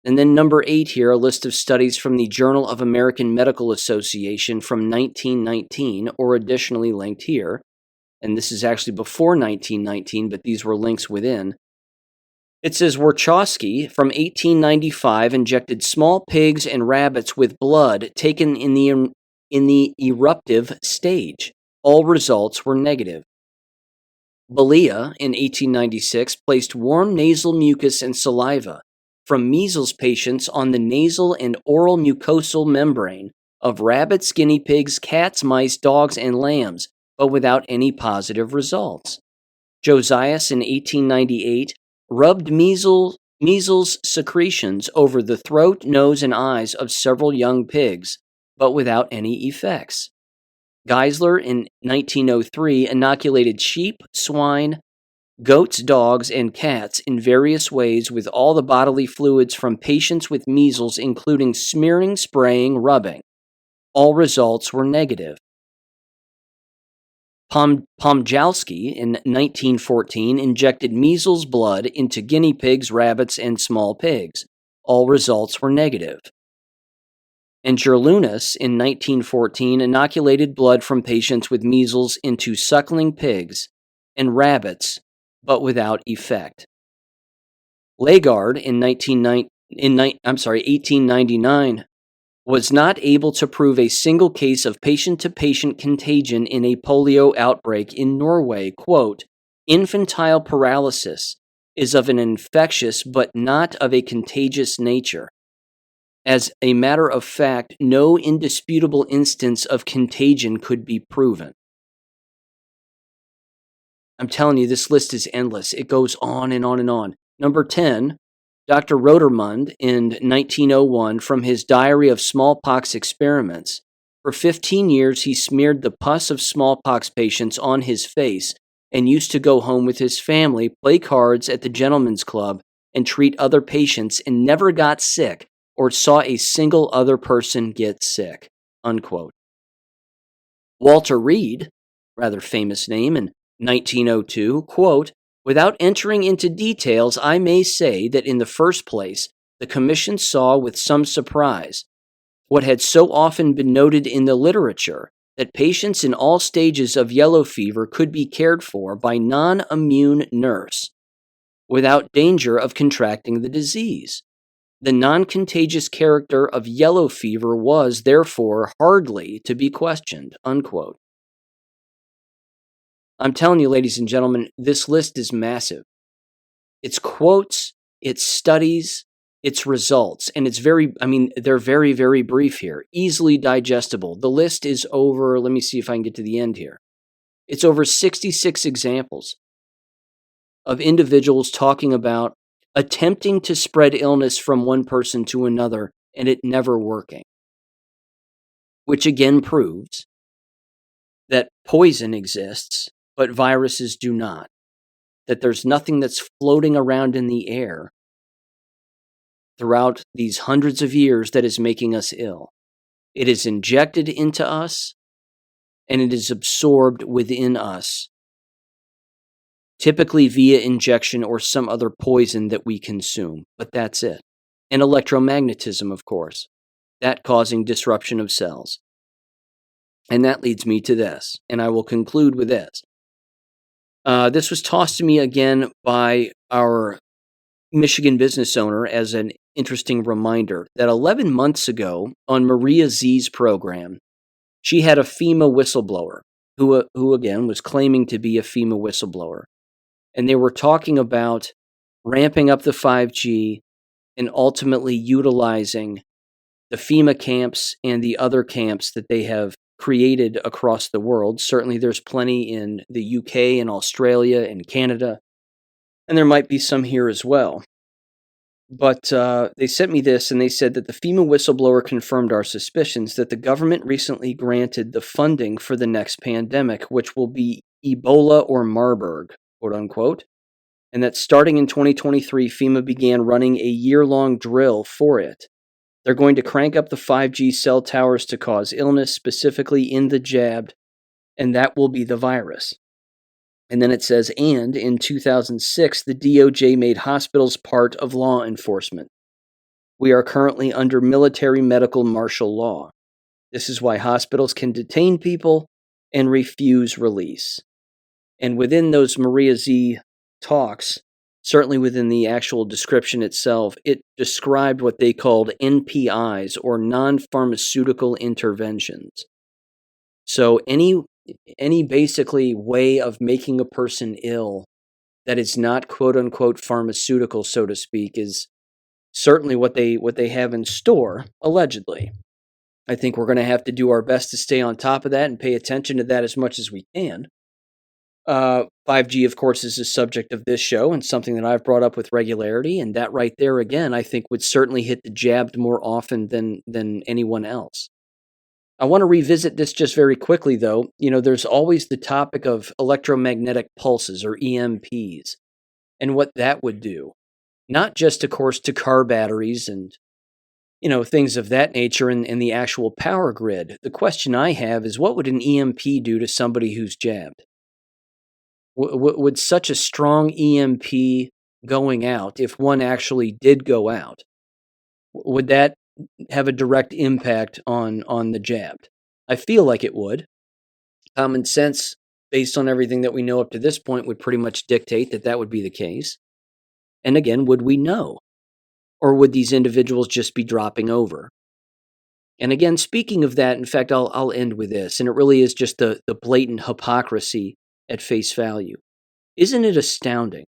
And then number 8 here, a list of studies from the Journal of American Medical Association from 1919, or additionally linked here. And this is actually before 1919, but these were links within. It says Warchowski, from 1895, injected small pigs and rabbits with blood taken in the eruptive stage. All results were negative. Belia, in 1896, placed warm nasal mucus and saliva from measles patients on the nasal and oral mucosal membrane of rabbits, guinea pigs, cats, mice, dogs, and lambs, but without any positive results. Josias, in 1898, rubbed measles secretions over the throat, nose, and eyes of several young pigs, but without any effects. Geisler, in 1903, inoculated sheep, swine, goats, dogs, and cats in various ways with all the bodily fluids from patients with measles, including smearing, spraying, rubbing. All results were negative. Pomjalski, in 1914, injected measles blood into guinea pigs, rabbits, and small pigs. All results were negative. And Gerlunas, in 1914, inoculated blood from patients with measles into suckling pigs and rabbits, but without effect. Legard, in 1899, was not able to prove a single case of patient-to-patient contagion in a polio outbreak in Norway. Quote, "Infantile paralysis is of an infectious but not of a contagious nature. As a matter of fact, no indisputable instance of contagion could be proven." I'm telling you, this list is endless. It goes on and on and on. Number 10, Dr. Rotermund, in 1901, from his Diary of Smallpox Experiments. For 15 years, he smeared the pus of smallpox patients on his face and used to go home with his family, play cards at the gentleman's club, and treat other patients, and never got sick or saw a single other person get sick. Unquote. Walter Reed, rather famous name, in 1902, quote, "Without entering into details, I may say that in the first place, the Commission saw with some surprise what had so often been noted in the literature, that patients in all stages of yellow fever could be cared for by non-immune nurse without danger of contracting the disease. The non-contagious character of yellow fever was, therefore, hardly to be questioned." Unquote. I'm telling you, ladies and gentlemen, this list is massive. It's quotes, it's studies, it's results, and they're very, very brief here, easily digestible. The list is over, let me see if I can get to the end here. It's over 66 examples of individuals talking about attempting to spread illness from one person to another and it never working, which again proves that poison exists, but viruses do not. That there's nothing that's floating around in the air throughout these hundreds of years that is making us ill. It is injected into us, and it is absorbed within us, typically via injection or some other poison that we consume. But that's it. And electromagnetism, of course, that causing disruption of cells. And that leads me to this, and I will conclude with this. This was tossed to me again by our Michigan business owner as an interesting reminder that 11 months ago on Maria Z's program, she had a FEMA whistleblower who again was claiming to be a FEMA whistleblower. And they were talking about ramping up the 5G and ultimately utilizing the FEMA camps and the other camps that they have created across the world. Certainly there's plenty in the UK and Australia and Canada, and there might be some here as well. But they sent me this, and they said that the FEMA whistleblower confirmed our suspicions that the government recently granted the funding for the next pandemic, which will be Ebola or Marburg, quote unquote, and that starting in 2023, FEMA began running a year-long drill for it. They're going to crank up the 5G cell towers to cause illness, specifically in the jabbed, and that will be the virus. And then it says, and in 2006, the DOJ made hospitals part of law enforcement. We are currently under military medical martial law. This is why hospitals can detain people and refuse release. And within those Maria Z talks, certainly within the actual description itself, it described what they called NPIs, or non-pharmaceutical interventions. So any basically way of making a person ill that is not quote unquote pharmaceutical, so to speak, is certainly what they have in store, allegedly. I think we're going to have to do our best to stay on top of that and pay attention to that as much as we can. 5G, of course, is the subject of this show and something that I've brought up with regularity, and that right there, again, I think would certainly hit the jabbed more often than anyone else. I want to revisit this just very quickly, though. You know, there's always the topic of electromagnetic pulses, or EMPs, and what that would do. Not just, of course, to car batteries and, you know, things of that nature in the actual power grid. The question I have is, what would an EMP do to somebody who's jabbed? Would such a strong EMP going out, if one actually did go out, would that have a direct impact on the jabbed? I feel like it would. Common sense, based on everything that we know up to this point, would pretty much dictate that that would be the case. And again, would we know? Or would these individuals just be dropping over? And again, speaking of that, in fact, I'll end with this, and it really is just the blatant hypocrisy at face value. Isn't it astounding?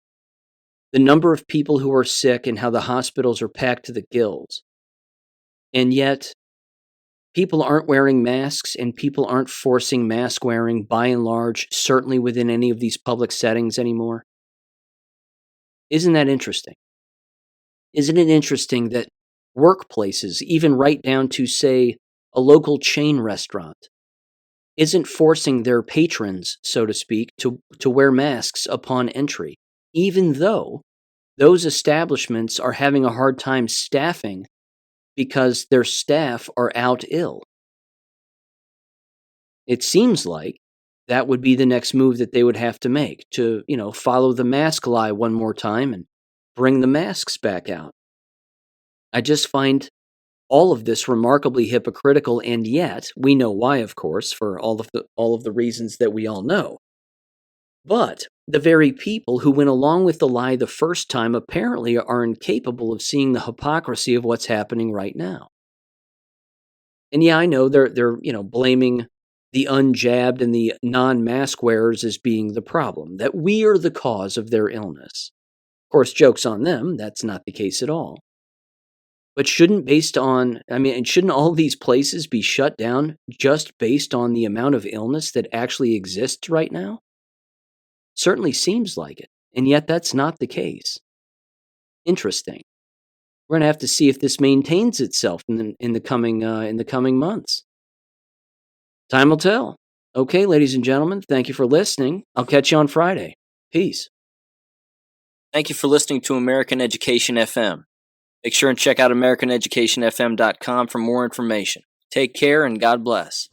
The number of people who are sick and how the hospitals are packed to the gills. And yet, people aren't wearing masks, and people aren't forcing mask wearing, by and large, certainly within any of these public settings anymore. Isn't that interesting? Isn't it interesting that workplaces, even right down to, say, a local chain restaurant, isn't forcing their patrons, so to speak, to wear masks upon entry, even though those establishments are having a hard time staffing because their staff are out ill? It seems like that would be the next move that they would have to make, to, you know, follow the mask lie one more time and bring the masks back out. I just find all of this remarkably hypocritical, and yet we know why, of course, for all of the reasons that we all know. But the very people who went along with the lie the first time apparently are incapable of seeing the hypocrisy of what's happening right now. And yeah, I know they're blaming the unjabbed and the non-mask wearers as being the problem, that we are the cause of their illness. Of course, joke's on them, that's not the case at all. But shouldn't all these places be shut down just based on the amount of illness that actually exists right now? Certainly seems like it, and yet that's not the case. Interesting. We're going to have to see if this maintains itself in the coming months. Time will tell. Okay, ladies and gentlemen, thank you for listening. I'll catch you on Friday. Peace. Thank you for listening to American Education FM. Make sure and check out AmericanEducationFM.com for more information. Take care and God bless.